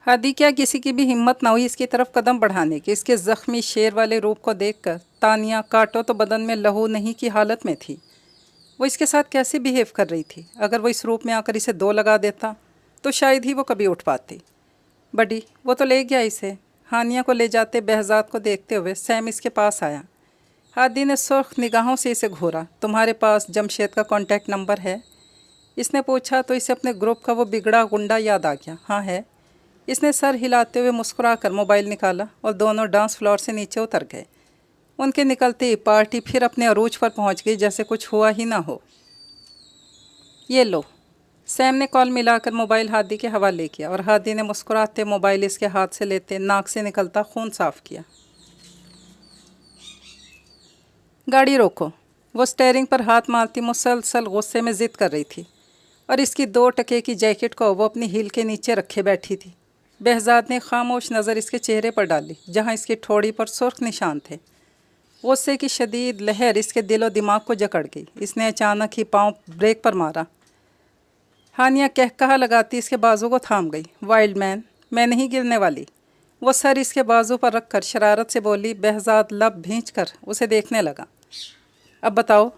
हादी क्या किसी की भी हिम्मत ना हुई इसकी तरफ कदम बढ़ाने की। इसके ज़ख्मी शेर वाले रूप को देखकर तानिया काटो तो बदन में लहू नहीं की हालत में थी। वो इसके साथ कैसे बिहेव कर रही थी? अगर वो इस रूप में आकर इसे दो लगा देता तो शायद ही वो कभी उठ पाती। बड़ी वो तो ले गया इसे। हानिया को ले जाते बहजाद को देखते हुए सैम इसके पास आया। हादी ने सुर्ख निगाहों से इसे घूरा। तुम्हारे पास जमशेद का कॉन्टैक्ट नंबर है? इसने पूछा तो इसे अपने ग्रुप का वो बिगड़ा गुंडा याद आ गया। हाँ है। इसने सर हिलाते हुए मुस्कुराकर मोबाइल निकाला और दोनों डांस फ्लोर से नीचे उतर गए। उनके निकलते ही पार्टी फिर अपने अरूज पर पहुंच गई, जैसे कुछ हुआ ही ना हो। ये लो। सैम ने कॉल मिलाकर मोबाइल हादी के हवाले किया और हादी ने मुस्कुराते मोबाइल इसके हाथ से लेते नाक से निकलता खून साफ किया। गाड़ी रोको। वो स्टेयरिंग पर हाथ मारती मुसलसल गुस्से में ज़िद कर रही थी और इसकी 2 टके की जैकेट को वो अपनी हील के नीचे रखे बैठी थी। बहजाद ने खामोश नज़र इसके चेहरे पर डाली जहाँ इसकी ठोड़ी पर सुर्ख निशान थे। गुस्से की शदीद लहर इसके दिलो दिमाग को जकड़ गई। इसने अचानक ही पाँव ब्रेक पर मारा। हानिया कहकहा लगाती इसके बाजू को थाम गई। वाइल्ड मैन, मैं नहीं गिरने वाली। वो सर इसके बाजू पर रखकर शरारत से बोली। बहजाद लब भींचकर उसे देखने लगा। अब बताओ,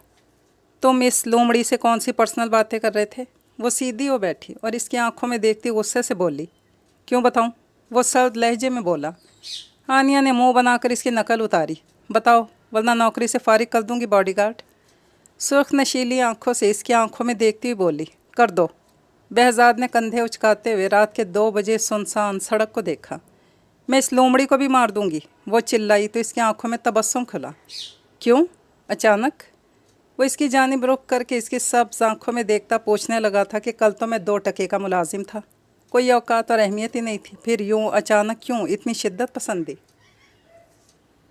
तुम इस लोमड़ी से कौन सी पर्सनल बातें कर रहे थे? वो सीधी हो बैठी और इसकी आंखों में देखती गुस्से से बोली। क्यों बताऊं? वो सर्द लहजे में बोला। हानिया ने मुंह बनाकर इसकी नकल उतारी। बताओ, वरना नौकरी से फारिग कर दूंगी बॉडीगार्ड। सुर्ख नशीली आंखों से इसकी आंखों में देखती हुई बोली। कर दो। बहजाद ने कंधे उचकाते हुए रात के 2 बजे सुनसान सड़क को देखा। मैं इस लोमड़ी को भी मार दूंगी, वो चिल्लाई तो इसकी आंखों में तबस्सुम खुला। क्यों अचानक? वो इसकी जानिब रुख करके इसकी सब्ज़ आंखों में देखता पूछने लगा था कि कल तो मैं 2 टके का मुलाजिम था, कोई औकात और अहमियत ही नहीं थी, फिर यूँ अचानक क्यों इतनी शिद्दत पसंदी?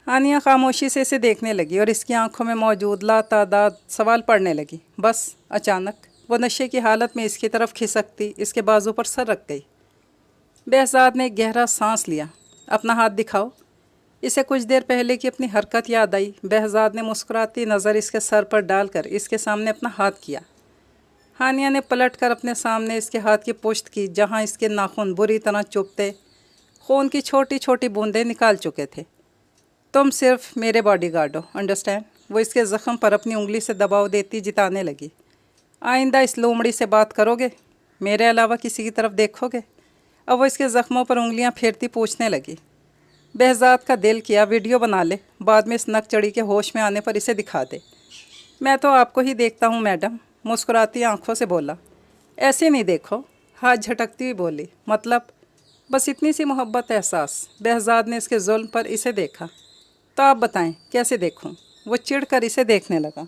हानिया खामोशी से इसे देखने लगी और इसकी आंखों में मौजूद लातादाद सवाल पड़ने लगी। बस अचानक वो नशे की हालत में इसकी तरफ खिसकती इसके बाजू पर सर रख गई। बहजाद ने गहरा सांस लिया। अपना हाथ दिखाओ। इसे कुछ देर पहले की अपनी हरकत याद आई। बहजाद ने मुस्कुराती नज़र इसके सर पर डालकर इसके सामने अपना हाथ किया। हानिया ने पलटकर अपने सामने इसके हाथ की पुश्त की जहाँ इसके नाखून बुरी तरह चुभते खून की छोटी छोटी बूंदें निकाल चुके थे। तुम सिर्फ मेरे बॉडीगार्ड हो, अंडरस्टैंड? वो इसके ज़ख्म पर अपनी उंगली से दबाव देती जिताने लगी। आइंदा इस लोमड़ी से बात करोगे? मेरे अलावा किसी की तरफ देखोगे? अब वो इसके ज़ख्मों पर उंगलियां फेरती पूछने लगी। बहजाद का दिल किया वीडियो बना ले, बाद में इस नक चढ़ी के होश में आने पर इसे दिखा दे। मैं तो आपको ही देखता हूँ मैडम, मुस्कुराती आंखों से बोला। ऐसे नहीं देखो, हाथ झटकती हुई बोली। मतलब? बस इतनी सी मोहब्बत एहसास। बहजाद ने इसके जुल्म पर इसे देखा। तो आप बताएं कैसे देखूं? वो चिढ़कर इसे देखने लगा।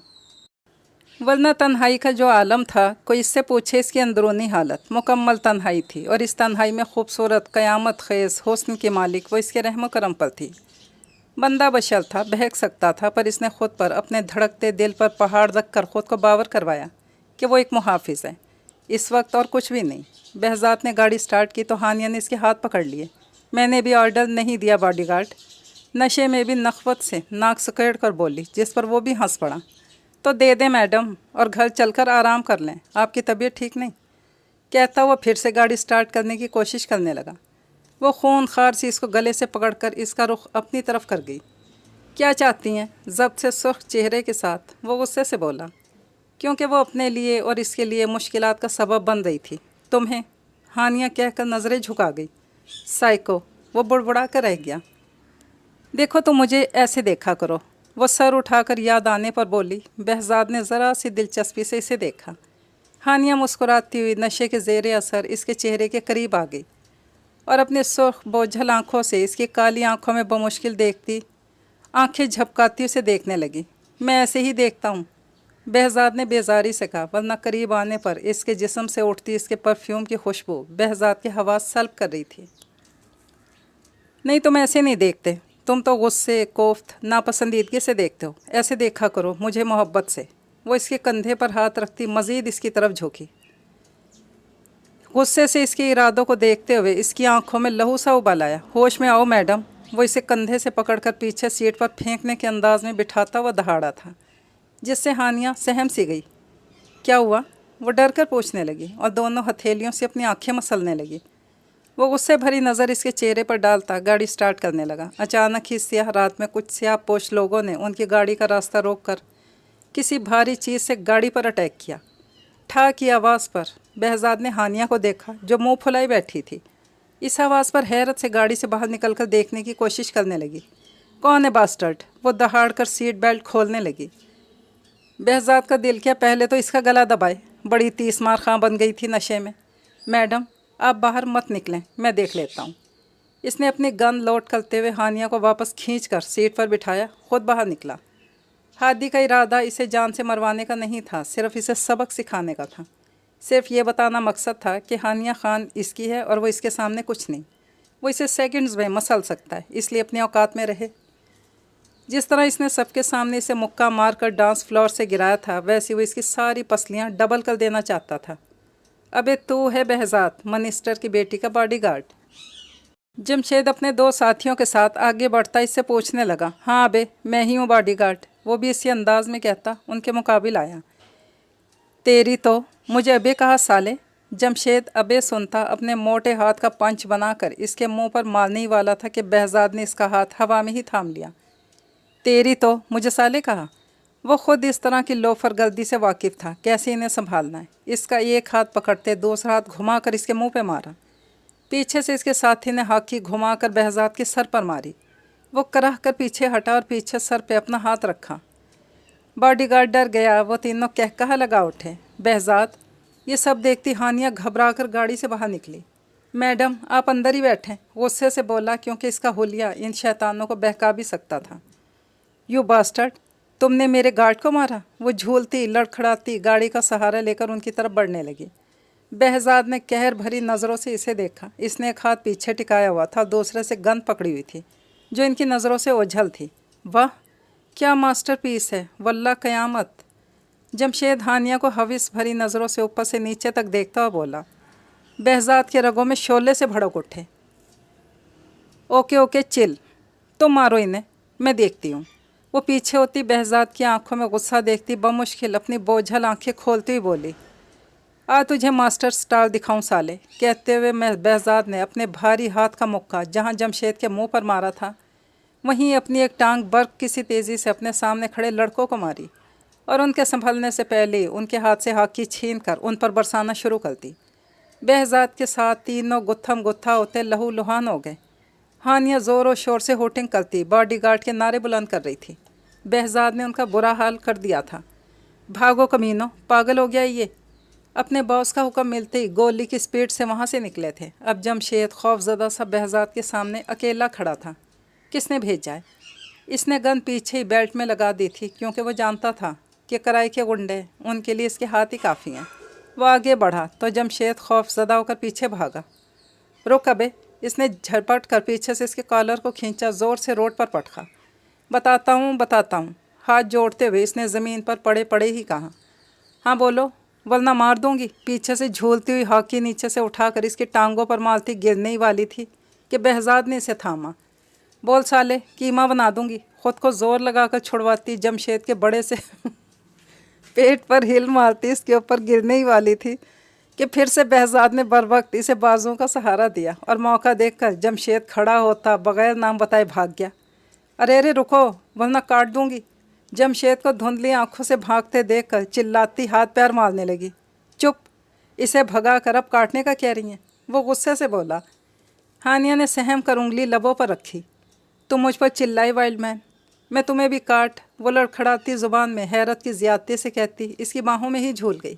वरना तन्हाई का जो आलम था, कोई इससे पूछे इसकी अंदरूनी हालत। मुकम्मल तन्हाई थी और इस तन्हाई में खूबसूरत क़यामत ख़ेज़ हुस्न की मालिक वो इसके रहम करम पर थी। बंदा बशर था, बहक सकता था, पर इसने ख़ुद पर अपने धड़कते दिल पर पहाड़ रख कर ख़ुद को बावर करवाया कि वो एक मुहाफ़िज़ है इस वक्त और कुछ भी नहीं। बहजाद ने गाड़ी स्टार्ट की तो हानिया ने इसके हाथ पकड़ लिए। मैंने भी ऑर्डर नहीं दिया बॉडीगार्ड। नशे में भी नख़वत से नाक सकेड़ कर बोली, जिस पर वो भी हंस पड़ा। तो दे दें मैडम और घर चलकर आराम कर लें, आपकी तबीयत ठीक नहीं? कहता वो फिर से गाड़ी स्टार्ट करने की कोशिश करने लगा। वो खून खार सी इसको गले से पकड़कर इसका रुख अपनी तरफ कर गई। क्या चाहती हैं? ज़ब्त से सुर्ख चेहरे के साथ वो गुस्से से बोला, क्योंकि वो अपने लिए और इसके लिए मुश्किलात का सबब बन रही थी। तुम्हें? हानिया कहकर नज़रें झुका गई। साइको, वो बुड़बुड़ा कर रह गया। देखो तो मुझे ऐसे देखा करो, वो सर उठाकर याद आने पर बोली। बहजाद ने ज़रा सी दिलचस्पी से इसे देखा। हानिया मुस्कुराती हुई नशे के ज़ेर असर इसके चेहरे के करीब आ गई और अपने सुर्ख बोझल आँखों से इसकी काली आँखों में बमुश्किल देखती आंखें झपकाती उसे देखने लगी। मैं ऐसे ही देखता हूँ, बहजाद ने बेजारी से कहा, वरना करीब आने पर इसके जिस्म से उठती इसके परफ्यूम की खुशबू बहजाद की हवास सल्ब कर रही थी। नहीं, तुम ऐसे नहीं देखते, तुम तो गुस्से, कोफ्त, नापसंदीदगी से देखते हो। ऐसे देखा करो मुझे मोहब्बत से। वो इसके कंधे पर हाथ रखती मज़ीद इसकी तरफ झुकी। गुस्से से इसके इरादों को देखते हुए इसकी आंखों में लहू सा उबाल आया। होश में आओ मैडम। वो इसे कंधे से पकड़कर पीछे सीट पर फेंकने के अंदाज में बिठाता हुआ दहाड़ा था, जिससे हानिया सहम सी गई। क्या हुआ? वो डर कर पूछने लगी और दोनों हथेलियों से अपनी आंखें मसलने लगी। वो गुस्से भरी नज़र इसके चेहरे पर डालता गाड़ी स्टार्ट करने लगा। अचानक ही स्याह रात में कुछ स्याहपोश लोगों ने उनकी गाड़ी का रास्ता रोककर किसी भारी चीज़ से गाड़ी पर अटैक किया। ठा की आवाज़ पर बहजाद ने हानिया को देखा जो मुंह फुलाई बैठी थी। इस आवाज़ पर हैरत से गाड़ी से बाहर निकलकर देखने की कोशिश करने लगी। कौन है बास्टर्ड? वो दहाड़ कर सीट बेल्ट खोलने लगी। बहजाद का दिल किया पहले तो इसका गला दबाए। बड़ी तीसमार खां बन गई थी नशे में। मैडम आप बाहर मत निकलें, मैं देख लेता हूँ। इसने अपनी गन लोड करते हुए हानिया को वापस खींचकर सीट पर बिठाया, खुद बाहर निकला। हादी का इरादा इसे जान से मरवाने का नहीं था, सिर्फ इसे सबक सिखाने का था। सिर्फ ये बताना मकसद था कि हानिया खान इसकी है और वो इसके सामने कुछ नहीं। वो इसे सेकंड्स में मसल सकता है, इसलिए अपनी औकात में रहे। जिस तरह इसने सबके सामने इसे मुक्का मार कर डांस फ्लोर से गिराया था, वैसे वो इसकी सारी पसलियाँ डबल कर देना चाहता था। अबे तू है बहजाद, मिनिस्टर की बेटी का बॉडीगार्ड? जमशेद अपने दो साथियों के साथ आगे बढ़ता इससे पूछने लगा। हाँ अबे मैं ही हूँ बॉडीगार्ड, वो भी इसी अंदाज में कहता उनके मुकाबिल आया। तेरी तो मुझे अबे कहा साले। जमशेद अबे सुनता अपने मोटे हाथ का पंच बनाकर इसके मुंह पर मारने ही वाला था कि बहजाद ने इसका हाथ हवा में ही थाम लिया। तेरी तो मुझे साले कहा। वो खुद इस तरह की लोफर गर्दी से वाकिफ़ था, कैसे इन्हें संभालना है। इसका एक हाथ पकड़ते दूसरा हाथ घुमाकर इसके मुंह पे मारा। पीछे से इसके साथी ने हाकी घुमाकर बहजाद के सर पर मारी। वो कराह कर पीछे हटा और पीछे सर पे अपना हाथ रखा। बॉडीगार्ड डर गया, वो तीनों कहकहा लगा उठे। बहजाद। ये सब देखती हानिया घबरा कर गाड़ी से बाहर निकली। मैडम आप अंदर ही बैठें, गुस्से से बोला, क्योंकि इसका हुलिया इन शैतानों को बहका भी सकता था। यू बास्टर्ड, तुमने मेरे गार्ड को मारा? वो झूलती लड़खड़ाती गाड़ी का सहारा लेकर उनकी तरफ बढ़ने लगी। बहजाद ने कहर भरी नज़रों से इसे देखा। इसने एक हाथ पीछे टिकाया हुआ था, दूसरे से गन पकड़ी हुई थी जो इनकी नज़रों से ओझल थी। वाह क्या मास्टरपीस है, वल्लाह क़यामत। जमशेद हानिया को हविस भरी नज़रों से ऊपर से नीचे तक देखता हुआ बोला। बहजाद के रगों में शोले से भड़क उठे। ओके ओके चिल, तुम मारो इन्हें, मैं देखती हूँ। वो पीछे होती बहजाद की आंखों में गुस्सा देखती बमुश्किल अपनी बोझल आंखें खोलती हुई बोली। आ तुझे मास्टर स्टार दिखाऊं साले। कहते हुए मैं बहजाद ने अपने भारी हाथ का मुक्का जहाँ जमशेद के मुंह पर मारा था, वहीं अपनी एक टांग बर्क किसी तेज़ी से अपने सामने खड़े लड़कों को मारी और उनके संभलने से पहले उनके हाथ से हाकी छीन कर उन पर बरसाना शुरू कर दी। बहजाद के साथ तीनों गुत्थम गुत्था होते लहू लुहान हो गए। हानिया ज़ोर और शोर से होटिंग करती बॉडीगार्ड के नारे बुलंद कर रही थी। बहजाद ने उनका बुरा हाल कर दिया था। भागो कमीनों, पागल हो गया ये। अपने बॉस का हुक्म मिलते ही गोली की स्पीड से वहाँ से निकले थे। अब जमशेद खौफजदा सा बहजाद के सामने अकेला खड़ा था। किसने भेजा है? इसने गन पीछे ही बेल्ट में लगा दी थी, क्योंकि वो जानता था कि कराई के गुंडे उनके लिए इसके हाथ ही काफ़ी हैं। वो आगे बढ़ा तो जमशेद खौफजदा होकर पीछे भागा। रुक अबे, इसने झपट कर पीछे से इसके कॉलर को खींचा, ज़ोर से रोड पर पटका। बताता हूँ। हाथ जोड़ते हुए इसने ज़मीन पर पड़े पड़े ही कहा। हाँ बोलो, वरना मार दूंगी। पीछे से झूलती हुई हॉकी नीचे से उठाकर इसकी टांगों पर मारती गिरने ही वाली थी कि बहजाद ने इसे थामा। बोल साले, कीमा बना दूंगी। ख़ुद को ज़ोर लगाकर छुड़वाती जमशेद के बड़े से पेट पर हिल मारती इसके ऊपर गिरने ही वाली थी कि फिर से बहजाद ने बर वक्त इसे बाजुओं का सहारा दिया और मौका देखकर जमशेद खड़ा होता बग़ैर नाम बताए भाग गया। अरे रुको, वरना काट दूंगी। जमशेद को धुंधली आंखों से भागते देखकर चिल्लाती हाथ पैर मारने लगी। चुप, इसे भगा कर अब काटने का कह रही हैं? वो गुस्से से बोला। हानिया ने सहम कर उंगली लबों पर रखी। तुम मुझ पर चिल्लाई वाइल्ड मैन, मैं तुम्हें भी काट। वो लड़खड़ाती ज़ुबान में हैरत की ज़्यादती से कहती इसकी बाहों में ही झूल गई।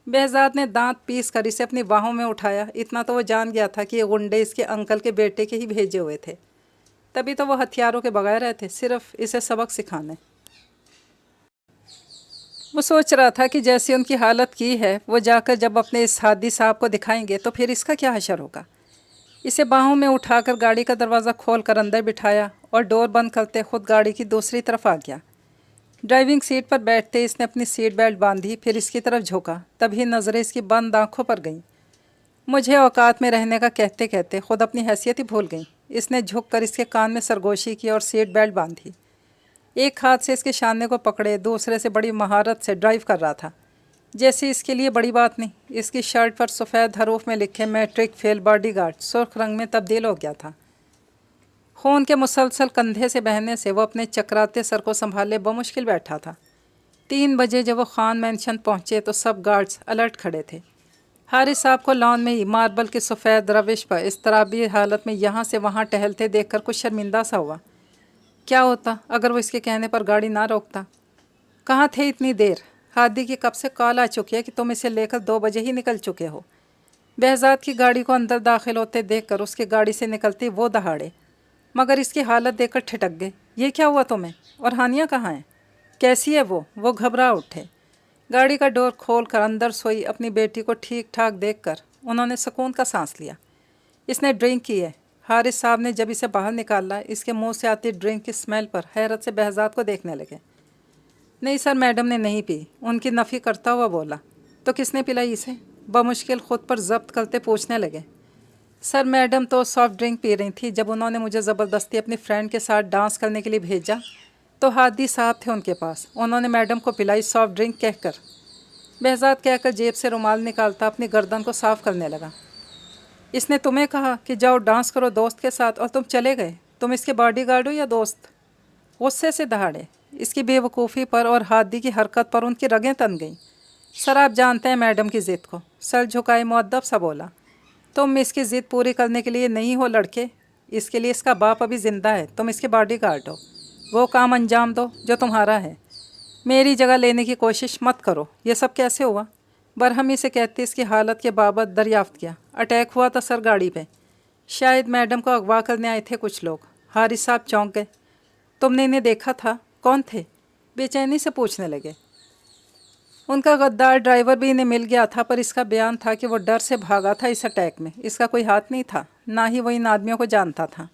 बहजाद ने दांत पीस कर इसे अपनी बाहों में उठाया। इतना तो वो जान गया था कि ये गुंडे इसके अंकल के बेटे के ही भेजे हुए थे, तभी तो वो हथियारों के बगैर रहे थे, सिर्फ इसे सबक सिखाने। वो सोच रहा था कि जैसी उनकी हालत की है, वो जाकर जब अपने इस हादी साहब को दिखाएंगे तो फिर इसका क्या हशर होगा। इसे बाहों में उठाकर गाड़ी का दरवाज़ा खोल कर अंदर बिठाया और डोर बंद करते खुद गाड़ी की दूसरी तरफ आ गया। ड्राइविंग सीट पर बैठते इसने अपनी सीट बेल्ट बांधी, फिर इसकी तरफ झुका। तभी नज़रें इसकी बंद आँखों पर गईं। मुझे औकात में रहने का कहते कहते खुद अपनी हैसियत ही भूल गई। इसने झुककर इसके कान में सरगोशी की और सीट बेल्ट बांधी। एक हाथ से इसके शाने को पकड़े, दूसरे से बड़ी महारत से ड्राइव कर रहा था। जैसे इसके लिए बड़ी बात नहीं। इसकी शर्ट पर सफ़ेद हरूफ में लिखे मैट्रिक फेल बॉडीगार्ड सुर्ख रंग में तब्दील हो गया था। खून के मुसलसल कंधे से बहने से वो अपने चकराते सर को संभाले बमुश्किल बैठा था। 3 बजे जब वो खान मैंशन पहुँचे तो सब गार्ड्स अलर्ट खड़े थे। हारिस साहब को लॉन में ही मार्बल के सफ़ेद रविश पर इस्तराबी हालत में यहाँ से वहाँ टहलते देखकर कुछ शर्मिंदा सा हुआ। क्या होता अगर वो इसके कहने पर गाड़ी ना रोकता? कहाँ थे इतनी देर? हादी की कब से कॉल आ चुकी है कि तुम इसे लेकर 2 बजे ही निकल चुके हो। बहजाद की गाड़ी को अंदर दाखिल होते देखकर उसकी गाड़ी से निकलती वो दहाड़े, मगर इसकी हालत देखकर ठिठक गए। ये क्या हुआ तुम्हें? और हानिया कहाँ है? कैसी है वो घबरा उठे। गाड़ी का डोर खोलकर अंदर सोई अपनी बेटी को ठीक ठाक देखकर उन्होंने सुकून का सांस लिया। इसने ड्रिंक की है। हारिस साहब ने जब इसे बाहर निकाला, इसके मुंह से आती ड्रिंक की स्मेल पर हैरत से बहजाद को देखने लगे। नहीं सर, मैडम ने नहीं पी, उनकी नफ़ी करता हुआ बोला। तो किसने पिलाई इसे? बमुश्किल ख़ुद पर जब्त करते पूछने लगे। सर, मैडम तो सॉफ्ट ड्रिंक पी रही थी। जब उन्होंने मुझे ज़बरदस्ती अपनी फ्रेंड के साथ डांस करने के लिए भेजा तो हादी साहब थे उनके पास, उन्होंने मैडम को पिलाई सॉफ्ट ड्रिंक कहकर। बहजाद कहकर जेब से रुमाल निकालता अपनी गर्दन को साफ़ करने लगा। इसने तुम्हें कहा कि जाओ डांस करो दोस्त के साथ और तुम चले गए। तुम इसके बॉडीगार्ड हो या दोस्त? गुस्से से दहाड़े। इसकी बेवकूफ़ी पर और हादी की हरकत पर उनकी रगें तन गईं। सर, आप जानते हैं मैडम की ज़िद को। सर झुकाए मुअद्दब सा बोला। तुम इसकी ज़िद पूरी करने के लिए नहीं हो लड़के, इसके लिए इसका बाप अभी ज़िंदा है। तुम इसके बॉडीगार्ड हो, वो काम अंजाम दो जो तुम्हारा है। मेरी जगह लेने की कोशिश मत करो। ये सब कैसे हुआ? बरहमी से कहते इसकी हालत के बाबत दरियाफ्त किया। अटैक हुआ था सर गाड़ी पे। शायद मैडम को अगवा करने आए थे कुछ लोग। हारिस साहब चौंक गए। तुमने इन्हें देखा था? कौन थे? बेचैनी से पूछने लगे। उनका गद्दार ड्राइवर भी इन्हें मिल गया था, पर इसका बयान था कि वो डर से भागा था इस अटैक में। इसका कोई हाथ नहीं था, ना ही वो इन आदमियों को जानता था।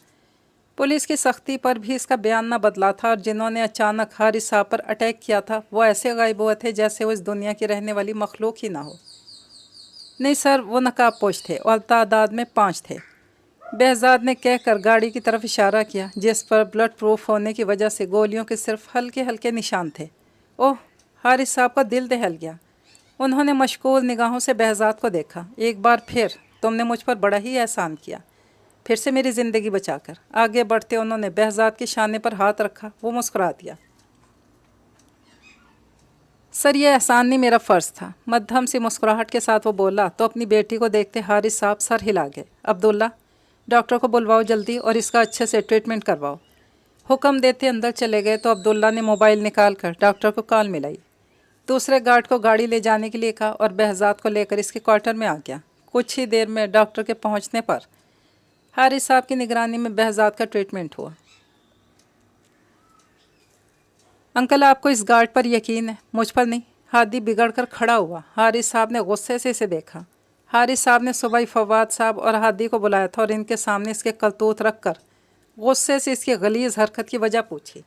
पुलिस की सख्ती पर भी इसका बयान न बदला था, और जिन्होंने अचानक हारिस साहब पर अटैक किया था वो ऐसे गायब हुए थे जैसे वो इस दुनिया की रहने वाली मखलूक ही ना हो। नहीं सर, वो नकाब पोश थे और तादाद में 5 थे। बहजाद ने कहकर गाड़ी की तरफ इशारा किया, जिस पर ब्लड प्रूफ होने की वजह से गोलियों के सिर्फ हल्के हल्के निशान थे। ओह! हारिस साहब का दिल दहल गया। उन्होंने मशगूल निगाहों से बहजाद को देखा। एक बार फिर तुमने मुझ पर बड़ा ही एहसान किया, फिर से मेरी ज़िंदगी बचाकर। आगे बढ़ते उन्होंने बहजाद के शाने पर हाथ रखा। वो मुस्कुरा दिया। सर, ये एहसान नहीं, मेरा फ़र्ज़ था। मध्यम सी मुस्कुराहट के साथ वो बोला तो अपनी बेटी को देखते हारिस साहब सर हिला गए। अब्दुल्ला, डॉक्टर को बुलवाओ जल्दी और इसका अच्छे से ट्रीटमेंट करवाओ। हुक्म देते अंदर चले गए तो अब्दुल्ला ने मोबाइल निकाल कर डॉक्टर को कॉल मिलाई। दूसरे गार्ड को गाड़ी ले जाने के लिए कहा और बहजाद को लेकर इसके क्वार्टर में आ गया। कुछ ही देर में डॉक्टर के पहुंचने पर हारिस साहब की निगरानी में बहजाद का ट्रीटमेंट हुआ। अंकल, आपको इस गार्ड पर यकीन है, मुझ पर नहीं? हादी बिगड़ कर खड़ा हुआ। हारिस साहब ने गुस्से से इसे देखा। हारिस साहब ने सुबह ही फवाद साहब और हादी को बुलाया था और इनके सामने इसके करतूत रख कर गुस्से से इसकी गलीज़ हरकत की वजह पूछी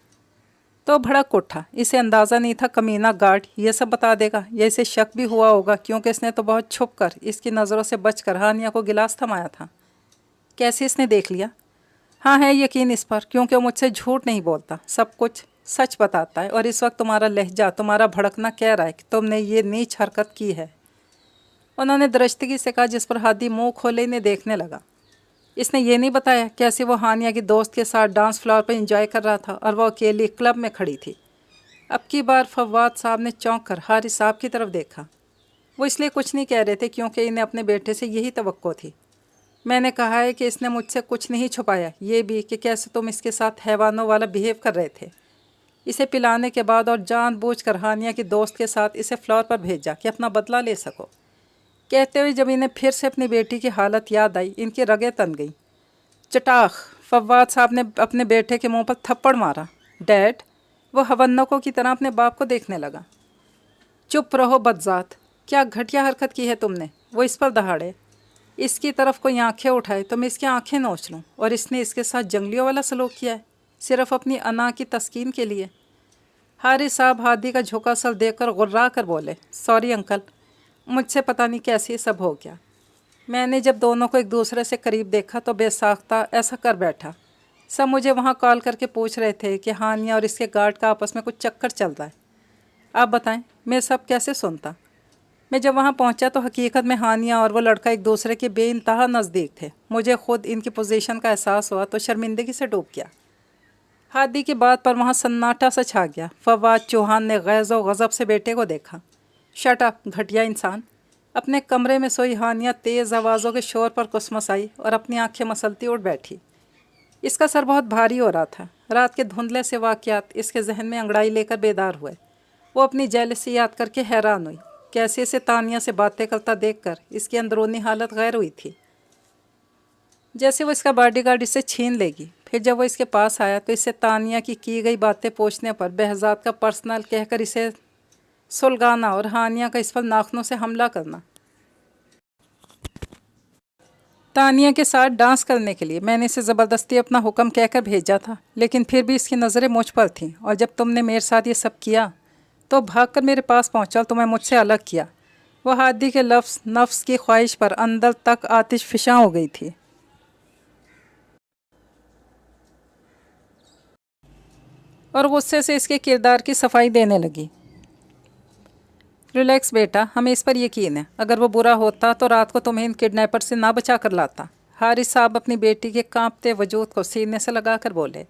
तो भड़क उठा। इसे अंदाज़ा नहीं था कमीना गार्ड ये सब बता देगा, या इसे शक भी हुआ होगा, क्योंकि इसने तो बहुत छुप कर इसकी नज़रों से बचकर हानिया को गिलास थमाया था। कैसे इसने देख लिया? हाँ, है यकीन इस पर, क्योंकि वो मुझसे झूठ नहीं बोलता, सब कुछ सच बताता है। और इस वक्त तुम्हारा लहजा, तुम्हारा भड़कना कह रहा है कि तुमने ये नीच हरकत की है। उन्होंने दरश्तगी से कहा, जिस पर हादी मुंह खोले इन्हें देखने लगा। इसने ये नहीं बताया कैसे वो हानिया की दोस्त के साथ डांस फ्लोर पर एंजॉय कर रहा था और वो अकेली क्लब में खड़ी थी। अब की बार फवाद साहब ने चौंक कर हारिस साहब की तरफ देखा। वो इसलिए कुछ नहीं कह रहे थे क्योंकि इन्हें अपने बेटे से यही तवक्को थी। मैंने कहा है कि इसने मुझसे कुछ नहीं छुपाया, ये भी कि कैसे तुम इसके साथ हैवानों वाला बिहेव कर रहे थे। इसे पिलाने के बाद और जानबूझकर हानिया की दोस्त के साथ इसे फ्लोर पर भेजा कि अपना बदला ले सको। कहते हुए जब इन्हें फिर से अपनी बेटी की हालत याद आई, इनकी रगें तन गईं। चटाख! फवाद साहब ने अपने बेटे के मुंह पर थप्पड़ मारा। डैड! वो हवन्नकों की तरह अपने बाप को देखने लगा। चुप रहो बदजात, क्या घटिया हरकत की है तुमने? वो इस पर दहाड़े। इसकी तरफ कोई आंखें उठाए तो मैं इसकी आंखें नोच लूँ। और इसने इसके साथ जंगलियों वाला सलूक किया है, सिर्फ अपनी अना की तस्कीन के लिए। हारिस साहब हादी का झुका सर देखकर गुर्रा कर बोले, सॉरी अंकल, मुझसे पता नहीं कैसे ये सब हो गया। मैंने जब दोनों को एक दूसरे से करीब देखा तो बेसाख्ता ऐसा कर बैठा। सब मुझे वहाँ कॉल करके पूछ रहे थे कि हानिया और इसके गार्ड का आपस में कुछ चक्कर चल रहा है। आप बताएं, मैं सब कैसे सुनता? میں جب وہاں پہنچا تو حقیقت میں ہانیہ اور وہ لڑکا ایک دوسرے کے بے انتہا نزدیک تھے۔ مجھے خود ان کی پوزیشن کا احساس ہوا تو شرمندگی سے ڈوب گیا۔ ہادی کی بات پر وہاں سناٹا سا چھا گیا۔ فواد چوہان نے غیظ و غضب سے بیٹے کو دیکھا۔ شٹ اپ گھٹیا انسان! اپنے کمرے میں سوئی ہانیہ تیز آوازوں کے شور پر کسمس آئی اور اپنی آنکھیں مسلتی اٹھ بیٹھی۔ اس کا سر بہت بھاری ہو رہا تھا۔ رات کے دھندلے سے واقعات اس کے ذہن میں انگڑائی لے کر بیدار ہوئے۔ وہ اپنی جیلسی یاد کر کے حیران ہوئی۔ کیسے اسے تانیہ سے باتیں کرتا دیکھ کر اس کی اندرونی حالت غیر ہوئی تھی، جیسے وہ اس کا باڈی گارڈ اسے چھین لے گی۔ پھر جب وہ اس کے پاس آیا تو اس سے تانیہ کی گئی باتیں پوچھنے پر بہزاد کا پرسنل کہہ کر اسے سلگانا اور ہانیہ کا اس پر ناخنوں سے حملہ کرنا۔ تانیہ کے ساتھ ڈانس کرنے کے لیے میں نے اسے زبردستی اپنا حکم کہہ کر بھیجا تھا، لیکن پھر بھی اس کی نظریں مجھ پر تھیں، اور جب تم نے میرے ساتھ یہ سب کیا تو بھاگ کر میرے پاس پہنچا، تمہیں مجھ سے الگ کیا۔ وہ ہادی کے لفظ نفس کی خواہش پر اندر تک آتش فشاں ہو گئی تھی۔ اور غصے سے اس کے کردار کی صفائی دینے لگی۔ ریلیکس بیٹا، ہمیں اس پر یقین ہے۔ اگر وہ برا ہوتا تو رات کو تمہیں ان کڈنیپر سے نہ بچا کر لاتا۔ حارث صاحب اپنی بیٹی کے کانپتے وجود کو سینے سے لگا کر بولے،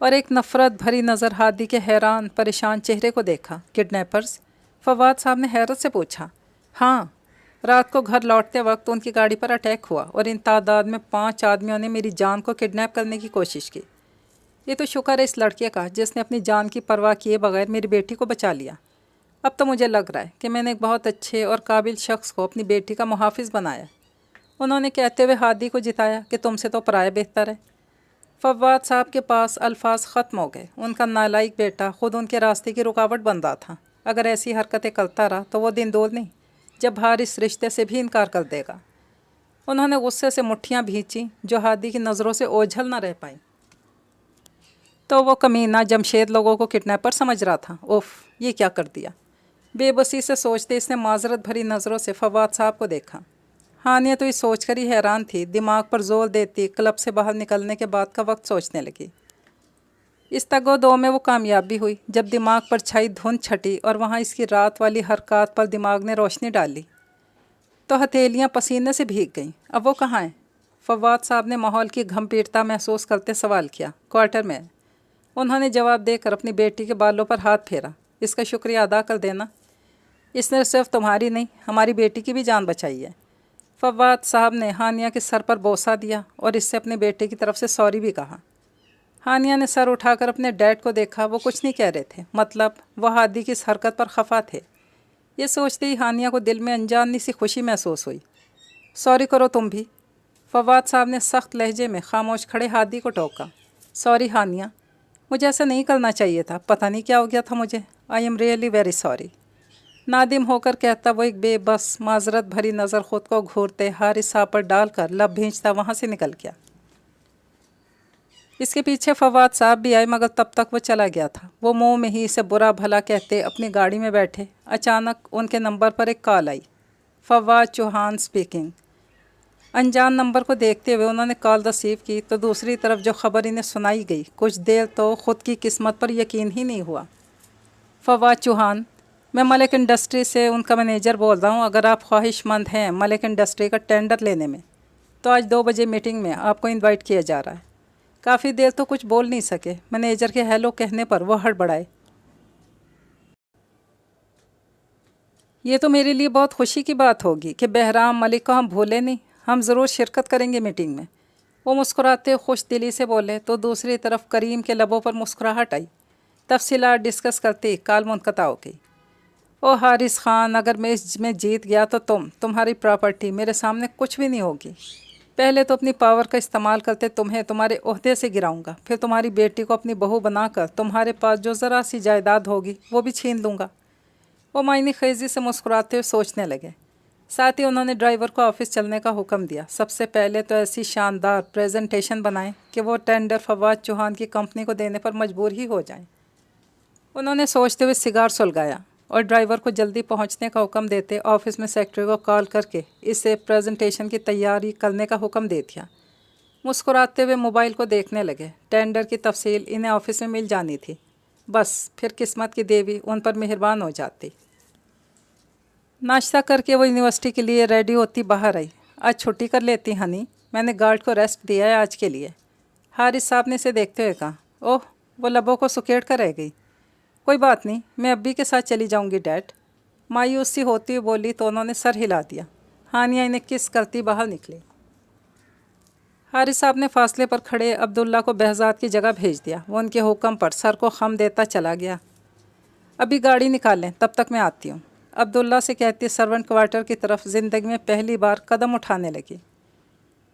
اور ایک نفرت بھری نظر ہادی کے حیران پریشان چہرے کو دیکھا۔ کڈنیپرز؟ فواد صاحب نے حیرت سے پوچھا۔ ہاں، رات کو گھر لوٹتے وقت ان کی گاڑی پر اٹیک ہوا اور ان تعداد میں 5 آدمیوں نے میری جان کو کڈنیپ کرنے کی کوشش کی۔ یہ تو شکر ہے اس لڑکے کا جس نے اپنی جان کی پرواہ کیے بغیر میری بیٹی کو بچا لیا۔ اب تو مجھے لگ رہا ہے کہ میں نے ایک بہت اچھے اور قابل شخص کو اپنی بیٹی کا محافظ بنایا۔ انہوں نے کہتے ہوئے ہادی کو جتایا کہ تم سے تو پرائے بہتر ہے۔ فواد صاحب کے پاس الفاظ ختم ہو گئے۔ ان کا نالائق بیٹا خود ان کے راستے کی رکاوٹ بن رہا تھا۔ اگر ایسی حرکتیں کرتا رہا تو وہ دن دور نہیں جب حارث رشتے سے بھی انکار کر دے گا۔ انہوں نے غصے سے مٹھیاں بھینچیں جو ہادی کی نظروں سے اوجھل نہ رہ پائیں۔ تو وہ کمینہ جمشید لوگوں کو کڈنیپر سمجھ رہا تھا۔ اوف، یہ کیا کر دیا! بے بسی سے سوچتے اس نے معذرت بھری نظروں سے فواد صاحب کو دیکھا۔ ہانیہ تو یہ سوچ کر ہی حیران تھی، دماغ پر زور دیتی کلب سے باہر نکلنے کے بعد کا وقت سوچنے لگی۔ اس تگ و دو میں وہ کامیاب بھی ہوئی۔ جب دماغ پر چھائی دھند چھٹی اور وہاں اس کی رات والی حرکات پر دماغ نے روشنی ڈالی تو ہتھیلیاں پسینے سے بھیگ گئیں۔ اب وہ کہاں ہیں؟ فواد صاحب نے ماحول کی گھمپیٹتا محسوس کرتے سوال کیا۔ کوارٹر میں۔ انہوں نے جواب دے کر اپنی بیٹی کے بالوں پر ہاتھ پھیرا۔ اس کا شکریہ ادا کر دینا، اس نے صرف تمہاری نہیں ہماری بیٹی کی بھی جان بچائی ہے۔ فواد صاحب نے ہانیہ کے سر پر بوسہ دیا اور اس سے اپنے بیٹے کی طرف سے سوری بھی کہا۔ ہانیہ نے سر اٹھا کر اپنے ڈیڈ کو دیکھا۔ وہ کچھ نہیں کہہ رہے تھے، مطلب وہ ہادی کی اس حرکت پر خفا تھے۔ یہ سوچتے ہی ہانیہ کو دل میں انجانی سی خوشی محسوس ہوئی۔ سوری کرو تم بھی، فواد صاحب نے سخت لہجے میں خاموش کھڑے ہادی کو ٹوکا۔ سوری ہانیہ، مجھے ایسا نہیں کرنا چاہیے تھا، پتہ نہیں کیا ہو گیا تھا مجھے۔ I am really very sorry, نادم ہو کر کہتا وہ ایک بے بس معذرت بھری نظر خود کو گھورتے حارث صاحب پر ڈال کر لب بھینچتا وہاں سے نکل گیا۔ اس کے پیچھے فواد صاحب بھی آئے، مگر تب تک وہ چلا گیا تھا۔ وہ منہ میں ہی اسے برا بھلا کہتے اپنی گاڑی میں بیٹھے۔ اچانک ان کے نمبر پر ایک کال آئی۔ فواد چوہان اسپیکنگ۔ انجان نمبر کو دیکھتے ہوئے انہوں نے کال ریسیو کی تو دوسری طرف جو خبر انہیں سنائی گئی، کچھ دیر تو خود کی قسمت پر یقین ہی نہیں ہوا۔ فواد چوہان، میں ملک انڈسٹری سے ان کا مینیجر بول رہا ہوں۔ اگر آپ خواہش مند ہیں ملک انڈسٹری کا ٹینڈر لینے میں تو آج 2 بجے میٹنگ میں آپ کو انوائٹ کیا جا رہا ہے۔ کافی دیر تو کچھ بول نہیں سکے۔ مینیجر کے ہیلو کہنے پر وہ ہڑبڑائے۔ یہ تو میرے لیے بہت خوشی کی بات ہوگی کہ بہرام ملک کو ہم بھولے نہیں، ہم ضرور شرکت کریں گے میٹنگ میں۔ وہ مسکراتے خوش دلی سے بولے تو دوسری طرف کریم کے لبوں پر مسکراہٹ آئی۔ تفصیلات ڈسکس کرتے کال منقطع ہو گئی۔ او حارث خان، اگر میں اس میں جیت گیا تو تمہاری پراپرٹی میرے سامنے کچھ بھی نہیں ہوگی۔ پہلے تو اپنی پاور کا استعمال کرتے تمہیں تمہارے عہدے سے گراؤں گا، پھر تمہاری بیٹی کو اپنی بہو بنا کر تمہارے پاس جو ذرا سی جائیداد ہوگی وہ بھی چھین لوں گا۔ وہ معنی خیزی سے مسکراتے ہوئے سوچنے لگے۔ ساتھ ہی انہوں نے ڈرائیور کو آفس چلنے کا حکم دیا۔ سب سے پہلے تو ایسی شاندار پریزنٹیشن بنائیں کہ وہ ٹینڈر فواد چوہان کی کمپنی کو دینے پر مجبور ہی ہو جائیں۔ انہوں نے سوچتے ہوئے سگار سلگایا اور ڈرائیور کو جلدی پہنچنے کا حکم دیتے آفس میں سیکرٹری کو کال کر کے اسے پریزنٹیشن کی تیاری کرنے کا حکم دے دیا۔ مسکراتے ہوئے موبائل کو دیکھنے لگے۔ ٹینڈر کی تفصیل انہیں آفس میں مل جانی تھی، بس پھر قسمت کی دیوی ان پر مہربان ہو جاتی۔ नाश्ता करके वो यूनिवर्सिटी के लिए रेडी होती बाहर आई। आज छुट्टी कर लेती हनी, मैंने गार्ड को रेस्ट दिया है आज के लिए। हारिस साहब ने इसे देखते हुए कहा। ओह, वो लबों को सुकेड़ कर रह गई। कोई बात नहीं, मैं अब्बी के साथ चली जाऊंगी डैड। मायूस सी होती हुई बोली तो उन्होंने सर हिला दिया। हानिया इन्हें किस करती बाहर निकली। हारिस साहब ने फासले पर खड़े अब्दुल्ला को behzad की जगह भेज दिया। वो उनके हुक्म पर सर को खम देता चला गया। अभी गाड़ी निकाल लें, तब तक मैं आती हूँ, अब्दुल्ला से कहती सर्वेंट क्वार्टर की तरफ ज़िंदगी में पहली बार कदम उठाने लगी।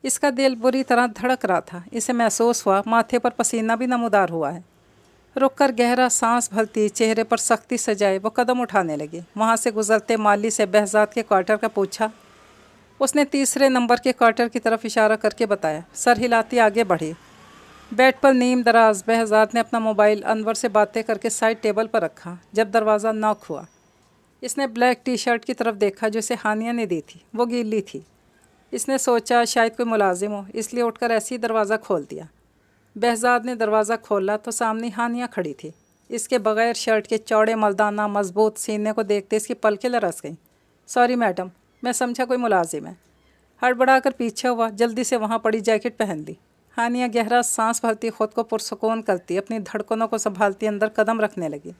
इसका दिल बुरी तरह धड़क रहा था। इसे महसूस हुआ माथे पर पसीना भी नमूदार हुआ है। रुक कर गहरा सांस भरती, चेहरे पर सख्ती सजाए वो कदम उठाने लगी। वहाँ से गुजरते माली से behzad के क्वार्टर का पूछा। उसने तीसरे नंबर के क्वार्टर की तरफ इशारा करके बताया। सर हिलाती आगे बढ़ी। बेड पर नीम दराज behzad ने अपना मोबाइल अनवर से बातें करके साइड टेबल पर रखा। जब दरवाज़ा नॉक हुआ, इसने ब्लैक टी शर्ट की तरफ देखा जो इसे हानिया ने दी थी। वो गीली थी। इसने सोचा शायद कोई मुलाजिम हो, इसलिए उठकर ऐसे ही दरवाज़ा खोल दिया। behzad ने दरवाज़ा खोला तो सामने हानिया खड़ी थी। इसके बग़ैर शर्ट के चौड़े मर्दाना मजबूत सीने को देखते इसकी पलकें लरस गईं। सॉरी मैडम, मैं समझा कोई मुलाजिम है। हड़बड़ा कर पीछे हुआ, जल्दी से वहाँ पड़ी जैकेट पहन ली। हानिया गहरा सांस भरती, खुद को पुरसुकून करती, अपनी धड़कनों को संभालती अंदर कदम रखने लगी।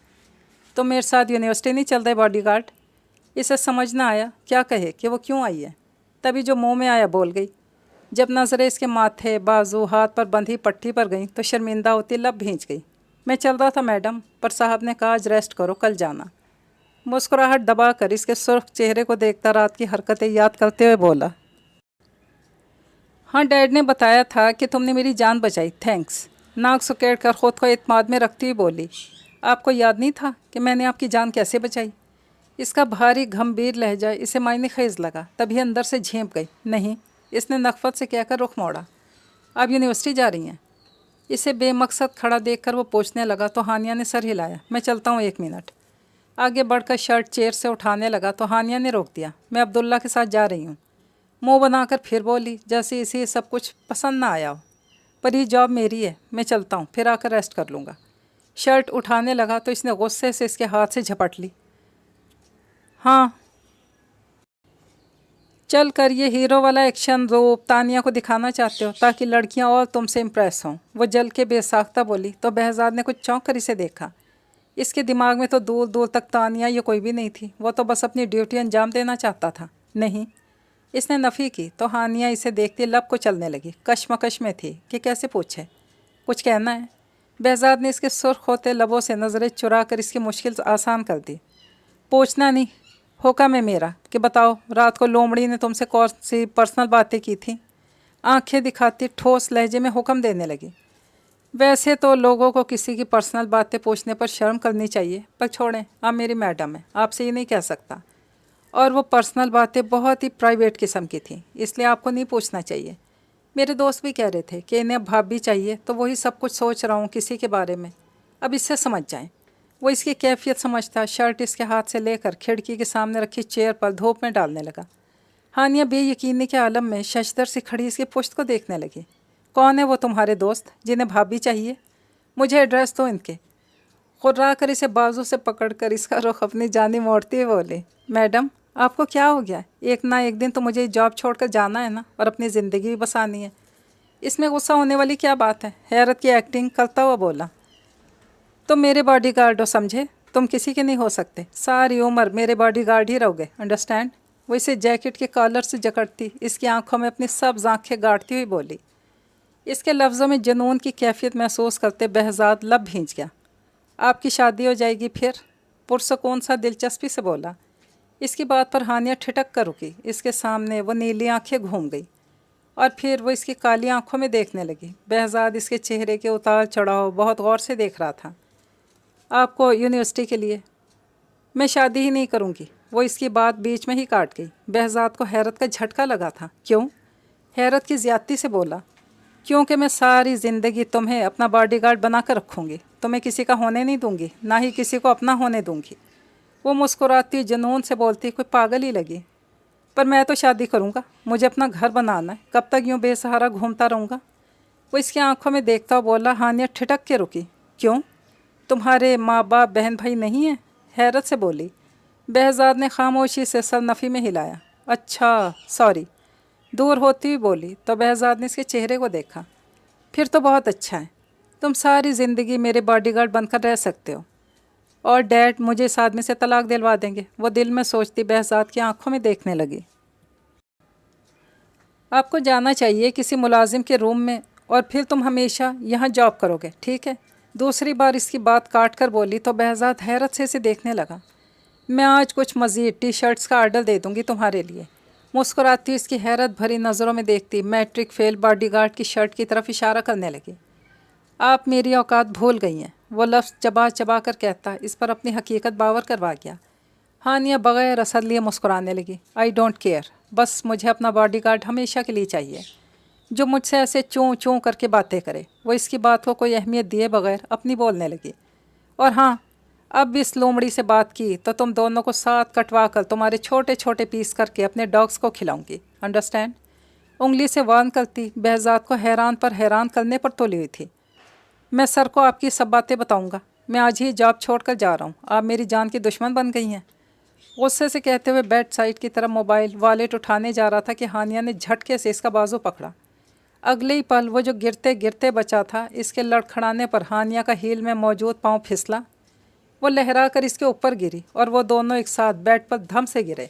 तो मेरे साथ यूनिवर्सिटी नहीं चल रहे बॉडीगार्ड? इसे समझ ना आया क्या कहे कि वो क्यों आई है। तभी जो मुंह में आया बोल गई। जब नज़रें इसके माथे, बाजू, हाथ पर बंधी पट्टी पर गईं तो शर्मिंदा होती लब भींच गई। मैं चल रहा था मैडम, पर साहब ने कहा आज रेस्ट करो, कल जाना। मुस्कुराहट दबा कर इसके सुर्ख चेहरे को देखता रात की हरकतें याद करते हुए बोला। हाँ, डैड ने बताया था कि तुमने मेरी जान बचाई, थैंक्स। नाक सुकेड़ कर ख़ुद को इत्मीनान में रखती हुई बोली। आपको याद नहीं था कि मैंने आपकी जान कैसे बचाई? इसका भारी गंभीर लहजा इसे मायने खेज लगा। तभी अंदर से झेंप गई। नहीं, इसने नफ़रत से कहकर रुख मोड़ा। आप यूनिवर्सिटी जा रही हैं? इसे बेमकसद खड़ा देखकर वो पूछने लगा तो हानिया ने सर हिलाया। मैं चलता हूँ, 1 मिनट। आगे बढ़कर शर्ट चेयर से उठाने लगा तो हानिया ने रोक दिया। मैं अब्दुल्ला के साथ जा रही हूँ। मुँह बनाकर फिर बोली जैसे इसे सब कुछ पसंद ना आया हो। पर ये जॉब मेरी है, मैं चलता हूँ, फिर आकर रेस्ट कर लूँगा। शर्ट उठाने लगा तो इसने गुस्से से इसके हाथ से झपट ली। हाँ, चल कर ये हीरो वाला एक्शन रूप तानिया को दिखाना चाहते हो ताकि लड़कियां और तुमसे इम्प्रेस हों? वो जल के बेसाख्ता बोली तो behzad ने कुछ चौंक कर इसे देखा। इसके दिमाग में तो दूर दूर तक तानिया ये कोई भी नहीं थी। वो तो बस अपनी ड्यूटी अंजाम देना चाहता था। नहीं, इसने नफ़ी की तो हानिया इसे देखती लब को चलने लगी। कशमकश में थी कि कैसे पूछे, कुछ कहना है? behzad ने इसके सुर्ख होते लबों से नज़रें चुरा कर इसकी मुश्किल आसान कर दी। पूछना नहीं, हुक्म है मेरा कि बताओ रात को लोमड़ी ने तुमसे कौन सी पर्सनल बातें की थी? आंखें दिखाती ठोस लहजे में हुक्म देने लगी। वैसे तो लोगों को किसी की पर्सनल बातें पूछने पर शर्म करनी चाहिए, पर छोड़ें, आप मेरी मैडम हैं, आपसे ये नहीं कह सकता। और वो पर्सनल बातें बहुत ही प्राइवेट किस्म की थी, इसलिए आपको नहीं पूछना चाहिए। मेरे दोस्त भी कह रहे थे कि इन्हें अब भाभी चाहिए, तो वही सब कुछ सोच रहा हूँ किसी के बारे में। अब इससे समझ जाएं। वो इसकी कैफियत समझता शर्ट इसके हाथ से लेकर खिड़की के सामने रखी चेयर पर धूप में डालने लगा। हानिया बेयकीनी के आलम में शशदर से खड़ी इसकी पुश्त को देखने लगी। कौन है वो तुम्हारे दोस्त जिन्हें भाभी चाहिए? मुझे एड्रेस दो इनके। खुर्रा कर इसे बाजू से पकड़कर इसका रुख अपनी जानी मोड़ती हुए बोले, मैडम आपको क्या हो गया? एक ना एक दिन तो मुझे जॉब छोड़कर जाना है ना, और अपनी ज़िंदगी भी बसानी है। इसमें गुस्सा होने वाली क्या बात है? हैरत की एक्टिंग करता हुआ बोला। तुम मेरे बॉडीगार्ड हो, समझे? तुम किसी के नहीं हो सकते। सारी उम्र मेरे बॉडीगार्ड ही रहोगे, अंडरस्टैंड? वो इसे जैकेट के कॉलर से जकड़ती, इसकी आंखों में अपनी सब्ज़ आंखें गाड़ती हुई बोली। इसके लफ्ज़ों में जुनून की कैफियत महसूस करते behzad लब भींच गया। आपकी शादी हो जाएगी फिर? पुरसुकून सा दिलचस्पी से बोला। इसकी बात पर हानिया ठिठक कर रुकी। इसके सामने वो नीली आंखें घूम गई और फिर वो इसकी काली आंखों में देखने लगी। behzad इसके चेहरे के उतार चढ़ाव बहुत गौर से देख रहा था। आपको यूनिवर्सिटी के लिए? मैं शादी ही नहीं करूँगी। वो इसकी बात बीच में ही काट गई। behzad को हैरत का झटका लगा था। क्यों? हैरत की ज़्यादती से बोला। क्योंकि मैं सारी ज़िंदगी तुम्हें अपना बॉडीगार्ड बना कर रखूँगी। तुम्हें किसी का होने नहीं दूँगी, ना ही किसी को अपना होने दूँगी। वो मुस्कुराती जुनून से बोलती कोई पागल ही लगी। पर मैं तो शादी करूँगा, मुझे अपना घर बनाना है। कब तक यूँ बेसहारा घूमता रहूँगा? वो इसकी आंखों में देखता बोला। हानिया ठिठक के रुकी। क्यों? तुम्हारे माँ बाप बहन भाई नहीं हैं? हैरत से बोली। بہزاد نے خاموشی سے سر نفی میں ہلایا۔ اچھا سوری، دور ہوتی ہوئی بولی تو بہزاد نے اس کے چہرے کو دیکھا۔ پھر تو بہت اچھا ہے، تم ساری زندگی میرے باڈی گارڈ بن کر رہ سکتے ہو، اور ڈیڈ مجھے اس آدمی سے طلاق دلوا دیں گے۔ وہ دل میں سوچتی بہزاد کی آنکھوں میں دیکھنے لگی۔ آپ کو جانا چاہیے کسی ملازم کے روم میں، اور پھر تم ہمیشہ یہاں جاب کرو گے، ٹھیک ہے؟ دوسری بار اس کی بات کاٹ کر بولی تو بہزاد حیرت سے اسے دیکھنے لگا۔ میں آج کچھ مزید ٹی شرٹس کا آرڈر دے دوں گی تمہارے لیے۔ مسکراتی اس کی حیرت بھری نظروں میں دیکھتی میٹرک فیل باڈی گارڈ کی شرٹ کی طرف اشارہ کرنے لگی۔ آپ میری اوقات بھول گئی ہیں، وہ لفظ چبا چبا کر کہتا اس پر اپنی حقیقت باور کروا گیا۔ ہانیہ بغیر اثر لیے مسکرانے لگی۔ آئی ڈونٹ کیئر، بس مجھے اپنا باڈی گارڈ ہمیشہ کے لیے چاہیے جو مجھ سے ایسے چوں چوں کر کے باتیں کرے۔ وہ اس کی بات کو کوئی اہمیت دیے بغیر اپنی بولنے لگی۔ اور ہاں، اب اس لومڑی سے بات کی تو تم دونوں کو ساتھ کٹوا کر تمہارے چھوٹے چھوٹے پیس کر کے اپنے ڈاگس کو کھلاؤں گی، انڈرسٹینڈ؟ انگلی سے وارن کرتی بہزاد کو حیران پر حیران کرنے پر تولی ہوئی تھی۔ میں سر کو آپ کی سب باتیں بتاؤں گا، میں آج ہی جاب چھوڑ کر جا رہا ہوں، آپ میری جان کی دشمن بن گئی ہیں۔ غصے سے کہتے ہوئے بیڈ سائڈ کی طرف موبائل والیٹ اٹھانے جا رہا تھا کہ ہانیہ نے جھٹکے سے اس کا بازو پکڑا۔ اگلے ہی پل وہ جو گرتے گرتے بچا تھا، اس کے لڑکھڑانے پر ہانیہ کا ہیل میں موجود پاؤں پھسلا، وہ لہرا کر اس کے اوپر گری اور وہ دونوں ایک ساتھ بیڈ پر دھم سے گرے۔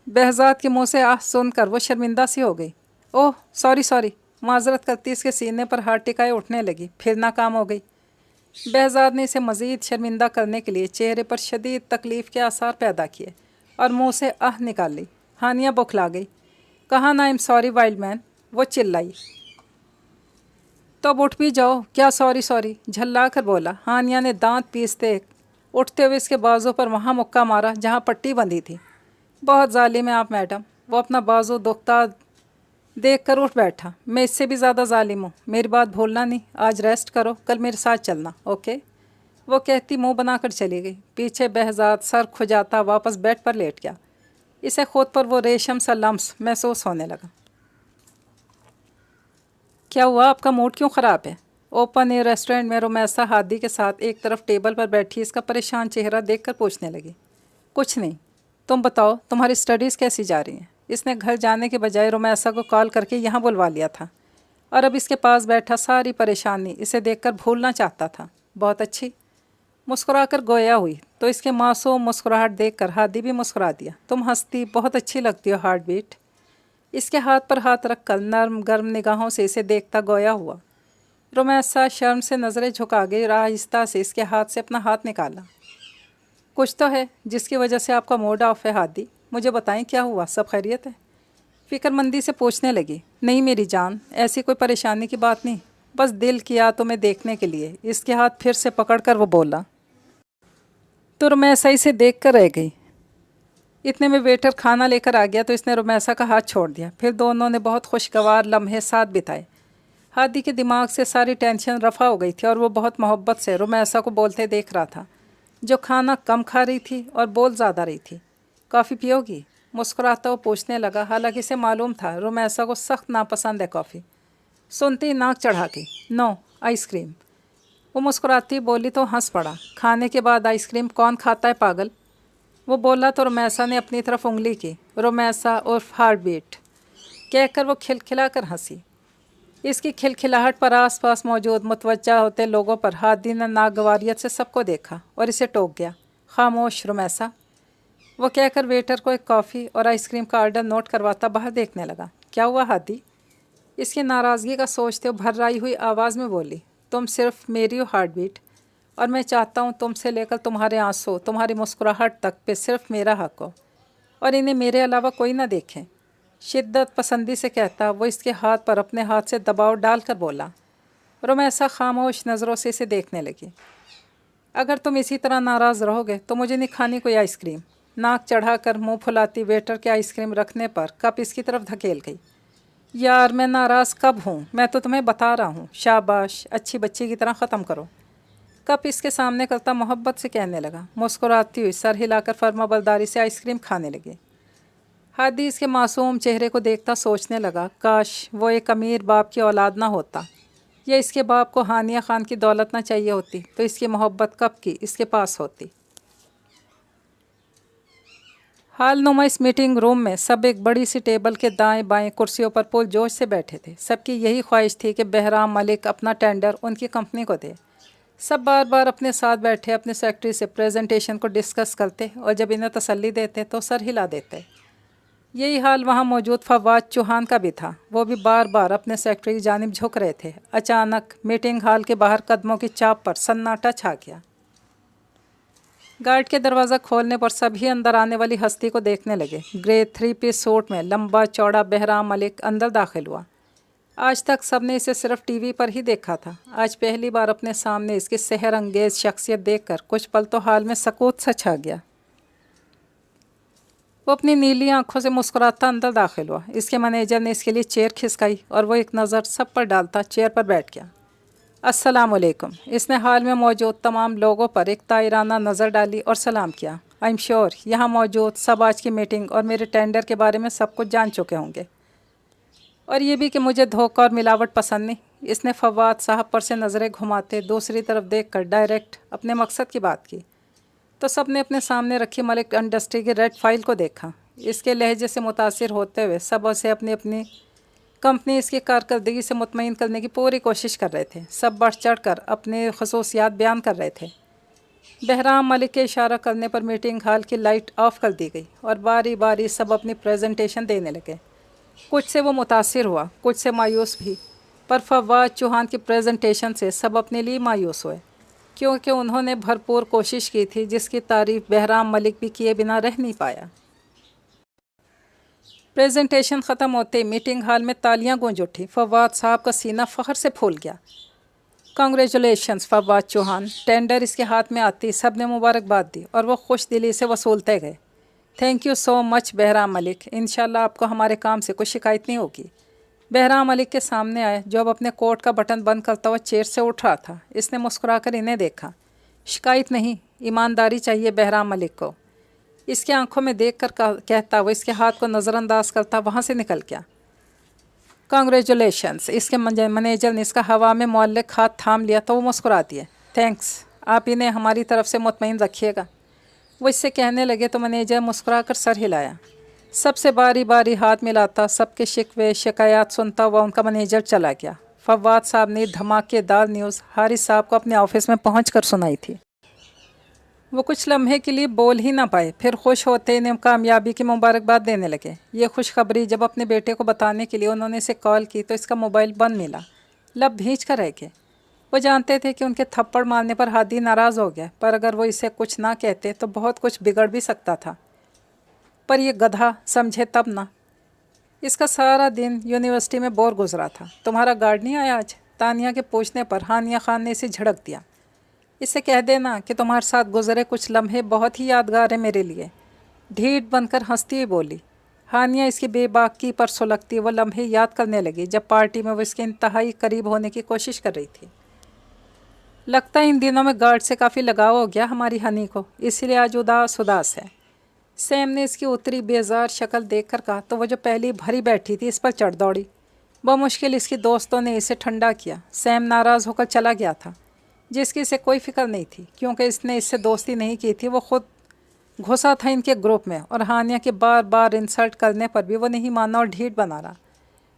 بہزاد کے منہ سے سن کر وہ شرمندہ سی ہو گئی۔ اوہ سوری، معذرت کرتی اس کے سینے پر ہاتھ ٹکائے اٹھنے لگی، پھر ناکام ہو گئی۔ بہزاد نے اسے مزید شرمندہ کرنے کے لیے چہرے پر شدید تکلیف کے آثار پیدا کیے اور منہ سے نکال لی۔ ہانیہ بوکھلا گئی۔ کہا نا ایم سوری وائلڈ مین، وہ چلائی۔ تو اب اٹھ بھی جاؤ، کیا سوری، جھلا کر بولا۔ ہانیہ نے دانت پیستے اٹھتے ہوئے اس کے بازو پر وہاں مکہ مارا جہاں پٹی بندھی تھی۔ بہت ظالم ہے آپ میڈم۔ وہ اپنا بازو دکھتا دیکھ کر اٹھ بیٹھا۔ میں اس سے بھی زیادہ ظالم ہوں، میری بات بھولنا نہیں، آج ریسٹ کرو، کل میرے ساتھ چلنا، اوکے؟ وہ کہتی منہ بنا کر چلی گئی۔ پیچھے بہزاد سر کھجاتا واپس بیڈ پر لیٹ گیا۔ اسے خود پر وہ ریشم سا لمس محسوس ہونے لگا۔ کیا ہوا، آپ کا موڈ کیوں خراب ہے؟ اوپن ایئر ریسٹورینٹ میں رومیسا ہادی کے ساتھ ایک طرف ٹیبل پر بیٹھی اس کا پریشان چہرہ دیکھ کر پوچھنے لگی۔ کچھ نہیں، تم بتاؤ تمہاری اسٹڈیز کیسی جا رہی ہیں؟ اس نے گھر جانے کے بجائے رومیسا کو کال کر کے یہاں بلوا لیا تھا، اور اب اس کے پاس بیٹھا ساری پریشانی اسے دیکھ کر بھولنا چاہتا تھا۔ بہت اچھی، مسکرا کر گویا ہوئی تو اس کے معصوم مسکراہٹ دیکھ کر ہادی بھی مسکرا دیا۔ تم ہنستی بہت اچھی لگتی ہو ہارٹ بیٹ۔ اس کے ہاتھ پر ہاتھ رکھ کر نرم گرم نگاہوں سے اسے دیکھتا گویا ہوا۔ رومیسا شرم سے نظریں جھکا گئی اور آہستہ سے اس کے ہاتھ سے اپنا ہاتھ نکالا۔ کچھ تو ہے جس کی وجہ سے آپ کا موڈ آف ہے ہادی، مجھے بتائیں کیا ہوا، سب خیریت ہے؟ فکر مندی سے پوچھنے لگی۔ نہیں میری جان، ایسی کوئی پریشانی کی بات نہیں، بس دل کیا تمہیں دیکھنے کے لیے۔ اس کے ہاتھ پھر سے پکڑ کر وہ بولا تو رومیسا اسے دیکھ کر رہ گئی۔ اتنے میں ویٹر کھانا لے کر آ گیا تو اس نے رومیسا کا ہاتھ چھوڑ دیا۔ پھر دونوں نے بہت خوشگوار لمحے ساتھ بتائے۔ ہادی کے دماغ سے ساری ٹینشن رفع ہو گئی تھی اور وہ بہت محبت سے رومیسا کو بولتے دیکھ رہا تھا، جو کھانا کم کھا رہی تھی اور بول زیادہ رہی تھی۔ کافی پیو گی؟ مسکراتا وہ پوچھنے لگا، حالانکہ اسے معلوم تھا رومیسا کو سخت ناپسند ہے کافی۔ سنتی ناک چڑھا کے، نو، آئس کریم۔ وہ مسکراتی بولی تو ہنس پڑا۔ کھانے کے بعد آئس کریم کون کھاتا ہے پاگل؟ وہ بولا تو رومیسا نے اپنی طرف انگلی کی۔ رومیسا عرف ہارٹ بیٹ کہہ کر وہ کھلکھلا کر ہنسی۔ اس کی کھلکھلاہٹ پر آس پاس موجود متوجہ ہوتے لوگوں پر ہادی نے ناگواریت سے سب کو دیکھا اور اسے ٹوک گیا۔ خاموش رومیسا، وہ کہہ کر ویٹر کو ایک کافی اور آئس کریم کا آرڈر نوٹ کرواتا باہر دیکھنے لگا۔ کیا ہوا ہادی؟ اس کی ناراضگی کا سوچتے ہوئے بھرائی ہوئی آواز میں بولی، تم صرف میری ہو ہارٹ بیٹ، اور میں چاہتا ہوں تم سے لے کر تمہارے آنسو، تمہاری مسکراہٹ تک پہ صرف میرا حق ہو، اور انہیں میرے علاوہ کوئی نہ دیکھیں۔ شدت پسندی سے کہتا وہ اس کے ہاتھ پر اپنے ہاتھ سے دباؤ ڈال کر بولا۔ رومیسا خاموش نظروں سے اسے دیکھنے لگی۔ اگر تم اسی طرح ناراض رہو گے تو مجھے نہیں کھانی کوئی آئس کریم۔ ناک چڑھا کر منہ پھلاتی ویٹر کے آئس کریم رکھنے پر کپ اس کی طرف دھکیل گئی۔ یار میں ناراض کب ہوں، میں تو تمہیں بتا رہا ہوں، شاباش، اچھی بچی کی طرح ختم کرو۔ کپ اس کے سامنے کرتا محبت سے کہنے لگا۔ مسکراتی ہوئی سر ہلا کر فرما برداری سے آئس کریم کھانے لگے۔ ہادی اس کے معصوم چہرے کو دیکھتا سوچنے لگا، کاش وہ ایک امیر باپ کی اولاد نہ ہوتا، یا اس کے باپ کو ہانیہ خان کی دولت نہ چاہیے ہوتی تو اس کی محبت کب کی اس کے پاس ہوتی۔ हाल नुमा इस मीटिंग रूम में सब एक बड़ी सी टेबल के दाएं बाएं कुर्सियों पर पुरजोश से बैठे थे। सबकी यही ख्वाहिश थी कि बहराम मलिक अपना टेंडर उनकी कंपनी को दे। सब बार बार अपने साथ बैठे अपने सेक्रेटरी से प्रेजेंटेशन को डिस्कस करते और जब इन्हें तसल्ली देते तो सर हिला देते। यही हाल वहाँ मौजूद फवाद चौहान का भी था। वो भी बार बार अपने सेक्रेटरी की जानिब झुक रहे थे। अचानक मीटिंग हॉल के बाहर कदमों की चाप पर सन्नाटा छा गया। गार्ड के दरवाज़ा खोलने पर सभी अंदर आने वाली हस्ती को देखने लगे। ग्रे 3 पीस सूट में लंबा चौड़ा बहराम मलिक अंदर दाखिल हुआ। आज तक सबने इसे सिर्फ टीवी पर ही देखा था। आज पहली बार अपने सामने इसकी सेहर अंगेज शख्सियत देखकर कुछ पल तो हाल में सकूत सा छा गया। वो अपनी नीली आंखों से मुस्कुराता अंदर दाखिल हुआ। इसके मैनेजर ने इसके लिए चेयर खिसकाई और वो एक नज़र सब पर डालता चेयर पर बैठ गया। अस्सलामुअलैकुम। इसने हाल में मौजूद तमाम लोगों पर एक तायराना नज़र डाली और सलाम किया। आई एम श्योर यहाँ मौजूद सब आज की मीटिंग और मेरे टेंडर के बारे में सब कुछ जान चुके होंगे, और ये भी कि मुझे धोखा और मिलावट पसंद नहीं। इसने फवाद साहब पर से नज़रें घुमाते दूसरी तरफ देखकर डायरेक्ट अपने मकसद की बात की तो सब ने अपने सामने रखी मलिक इंडस्ट्री की रेड फाइल को देखा। इसके लहजे से मुतासिर होते हुए सब उसे अपनी अपनी कंपनी इसकी कारकर्दगी से मुतमईन करने की पूरी कोशिश कर रहे थे। सब बढ़ चढ़ कर अपने खसूसियात बयान कर रहे थे। बहराम मलिक के इशारा करने पर मीटिंग हॉल की लाइट ऑफ कर दी गई और बारी बारी सब अपनी प्रेजेंटेशन देने लगे। कुछ से वो मुतासिर हुआ, कुछ से मायूस भी, पर फवाद चौहान की प्रेजेंटेशन से सब अपने लिए मायूस हुए क्योंकि उन्होंने भरपूर कोशिश की थी जिसकी तारीफ़ बहराम मलिक भी किए बिना रह नहीं पाया। प्रेजेंटेशन ख़त्म होते मीटिंग हॉल में तालियां गूंज उठी। फवाद साहब का सीना फ़ख्र से फूल गया। कांग्रेचुलेशंस फवाद चौहान। टेंडर इसके हाथ में आती सब ने मुबारकबाद दी और वो खुश दिली से वसूलते गए। Thank you so much Bahram Malik. इंशाल्लाह आपको हमारे काम से कोई शिकायत नहीं होगी। बहराम मलिक के सामने आए जो अब अपने कोट का बटन बंद करता हुआ चेयर से उठ रहा था। इसने मुस्कुराकर इन्हें देखा। शिकायत नहीं, ईमानदारी चाहिए बहराम मलिक को। इसके आंखों में देखकर कहता वो इसके हाथ को नज़रअंदाज करता वहाँ से निकल गया। कांग्रेचुलेशंस। इसके मैनेजर ने इसका हवा में मुअल्लिक हाथ थाम लिया तो वो मुस्कुरा दिए। थैंक्स, आप इन्हें हमारी तरफ से मुतमईन रखिएगा। वो इससे कहने लगे तो मैनेजर मुस्कुरा कर सर हिलाया। सबसे बारी बारी हाथ मिलाता सबके शिकवे शिकायत सुनता हुआ उनका मैनेजर चला गया। फवाद साहब ने धमाकेदार न्यूज़ हारिस साहब को अपने ऑफिस में पहुँच कर सुनाई थी। वो कुछ लम्हे के लिए बोल ही ना पाए, फिर खुश होते इन्हें कामयाबी की मुबारकबाद देने लगे। ये खुशखबरी जब अपने बेटे को बताने के लिए उन्होंने इसे कॉल की तो इसका मोबाइल बंद मिला। लब भींच कर रह गए। वो जानते थे कि उनके थप्पड़ मारने पर हादी नाराज़ हो गया, पर अगर वो इसे कुछ ना कहते तो बहुत कुछ बिगड़ भी सकता था। पर ये गधा समझे तब ना। इसका सारा दिन यूनिवर्सिटी में बोर गुजरा था। तुम्हारा गार्ड नहीं आया आज? तानिया के पूछने पर हानिया खान ने इसे झड़क दिया। इसे कह देना कि तुम्हारे साथ गुजरे कुछ लम्हे बहुत ही यादगार है मेरे लिए। ढीठ बनकर हंसती हुई बोली। हानिया इसकी बेबाकी पर सुलगती वो लम्हे याद करने लगी जब पार्टी में वो इसके इंतहाई करीब होने की कोशिश कर रही थी। लगता है इन दिनों में गार्ड से काफ़ी लगाव हो गया हमारी हनी को, इसीलिए आज उदास उदास है। सैम ने इसकी उतरी बेजार शक्ल देखकर कहा तो वो जो पहली भरी बैठी थी इस पर चढ़ दौड़ी। बमुश्किल इसके दोस्तों ने इसे ठंडा किया। सैम नाराज़ होकर चला गया था, जिसकी इसे कोई फिक्र नहीं थी क्योंकि इसने इससे दोस्ती नहीं की थी। वो खुद घुसा था इनके ग्रुप में और हानिया के बार बार इंसल्ट करने पर भी वो नहीं माना और ढीठ बना रहा।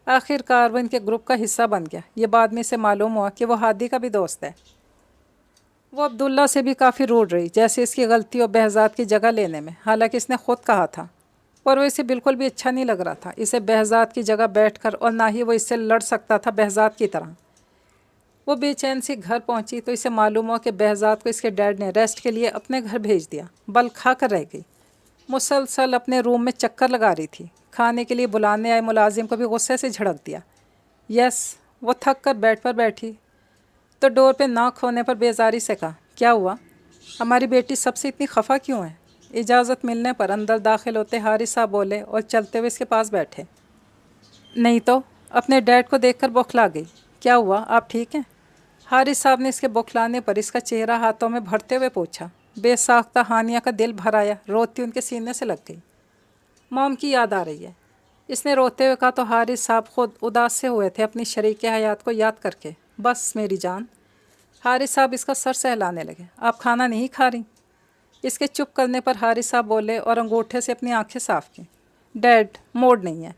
आखिरकार वो इनके ग्रुप का हिस्सा बन गया। ये बाद में इसे मालूम हुआ कि वो हादी का भी दोस्त है। वो अब्दुल्ला से भी काफ़ी रूड रही, जैसे इसकी गलती और behज़ाद की जगह लेने में। हालांकि इसने ख़ुद कहा था, पर वो इसे बिल्कुल भी अच्छा नहीं लग रहा था इसे behज़ाद की जगह बैठकर, और ना ही वो इससे लड़ सकता था behज़ाद की तरह। वो बेचैन सी घर पहुंची तो इसे मालूम हुआ कि behज़ाद को इसके डैड ने रेस्ट के लिए अपने घर भेज दिया। बल खा कर रह गई। मुसलसल अपने रूम में चक्कर लगा रही थी। खाने के लिए बुलाने आए मुलाजिम को भी गुस्से से झड़क दिया। यस, वो थक कर बेड पर बैठी तो डोर पे नॉक होने पर बेजारी से कहा, क्या हुआ? हमारी बेटी सबसे इतनी खफा क्यों है? इजाज़त मिलने पर अंदर दाखिल होते हारिस साहब बोले और चलते हुए इसके पास बैठे। नहीं तो अपने डैड को देखकर बौखला गई। क्या हुआ, आप ठीक हैं? हारिस साहब ने इसके बौखलाने पर इसका चेहरा हाथों में भरते हुए पूछा। बेसाख्ता हानिया का दिल भर आया, रोती उनके सीने से लग गई। मॉम की याद आ रही है, इसने रोते हुए कहा तो हारिस साहब खुद उदास से हुए थे अपनी शरीक हयात को याद करके। बस मेरी जान। हारिस साहब इसका सर सहलाने लगे। आप खाना नहीं खा रही? اس کے چپ کرنے پر حارث صاحب بولے اور انگوٹھے سے اپنی آنکھیں صاف کیں۔ ڈیڈ، موڈ نہیں ہے۔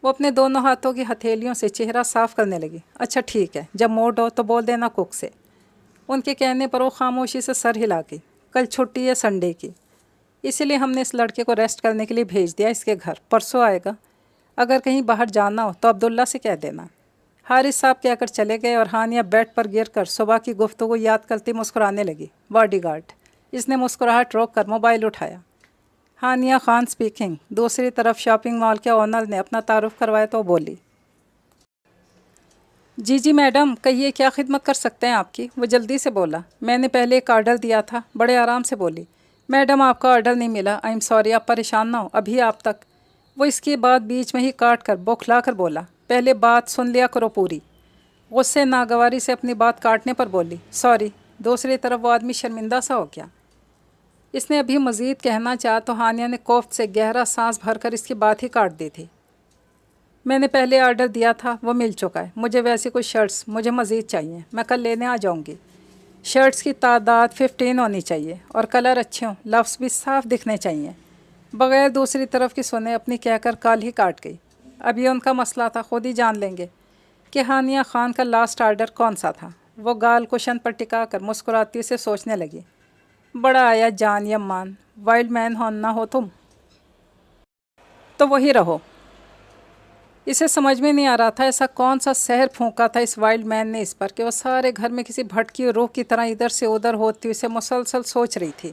وہ اپنے دونوں ہاتھوں کی ہتھیلیوں سے چہرہ صاف کرنے لگی۔ اچھا ٹھیک ہے، جب موڈ ہو تو بول دینا کک سے۔ ان کے کہنے پر وہ خاموشی سے سر ہلا گئی۔ کل چھٹی ہے سنڈے کی، اسی لیے ہم نے اس لڑکے کو ریسٹ کرنے کے لیے بھیج دیا اس کے گھر، پرسوں آئے گا۔ اگر کہیں باہر جانا ہو تو عبداللہ سے کہہ دینا۔ حارث صاحب کہہ کر چلے گئے اور ہانیہ بیڈ پر گر کر صبح کی گفتگو یاد کرتی مسکرانے لگی۔ Body guard. اس نے مسکراہٹ روک کر موبائل اٹھایا۔ ہانیہ خان سپیکنگ۔ دوسری طرف شاپنگ مال کے اونر نے اپنا تعارف کروایا تو بولی، جی جی میڈم، کہیے کیا خدمت کر سکتے ہیں آپ کی؟ وہ جلدی سے بولا۔ میں نے پہلے ایک آرڈر دیا تھا۔ بڑے آرام سے بولی، میڈم آپ کا آرڈر نہیں ملا، آئی ایم سوری، آپ پریشان نہ ہو، ابھی آپ تک۔ وہ اس کی بات بیچ میں ہی کاٹ کر بوکھلا کر بولا، پہلے بات سن لیا کرو پوری۔ غصے ناگواری سے اپنی بات کاٹنے پر بولی، سوری۔ دوسری طرف وہ آدمی شرمندہ سا ہو گیا۔ اس نے ابھی مزید کہنا چاہا تو ہانیہ نے کوفت سے گہرا سانس بھر کر اس کی بات ہی کاٹ دی تھی۔ میں نے پہلے آرڈر دیا تھا، وہ مل چکا ہے۔ مجھے ویسی کوئی شرٹس مجھے مزید چاہیے، میں کل لینے آ جاؤں گی۔ شرٹس کی تعداد 15 ہونی چاہیے اور کلر اچھے ہوں، لفظ بھی صاف دکھنے چاہیے۔ بغیر دوسری طرف کی سنے اپنی کہہ کر کال ہی کاٹ گئی۔ اب یہ ان کا مسئلہ تھا، خود ہی جان لیں گے کہ ہانیہ خان کا لاسٹ آرڈر کون سا تھا۔ وہ گال کشن پر ٹکا کر مسکراتی سے سوچنے لگی، بڑا آیا جان یا مان، وائلڈ مین نہ ہو تم تو وہی رہو۔ اسے سمجھ میں نہیں آ رہا تھا ایسا کون سا سحر پھونکا تھا اس وائلڈ مین نے اس پر کہ وہ سارے گھر میں کسی بھٹکی روح کی طرح ادھر سے ادھر ہوتی اسے مسلسل سوچ رہی تھی۔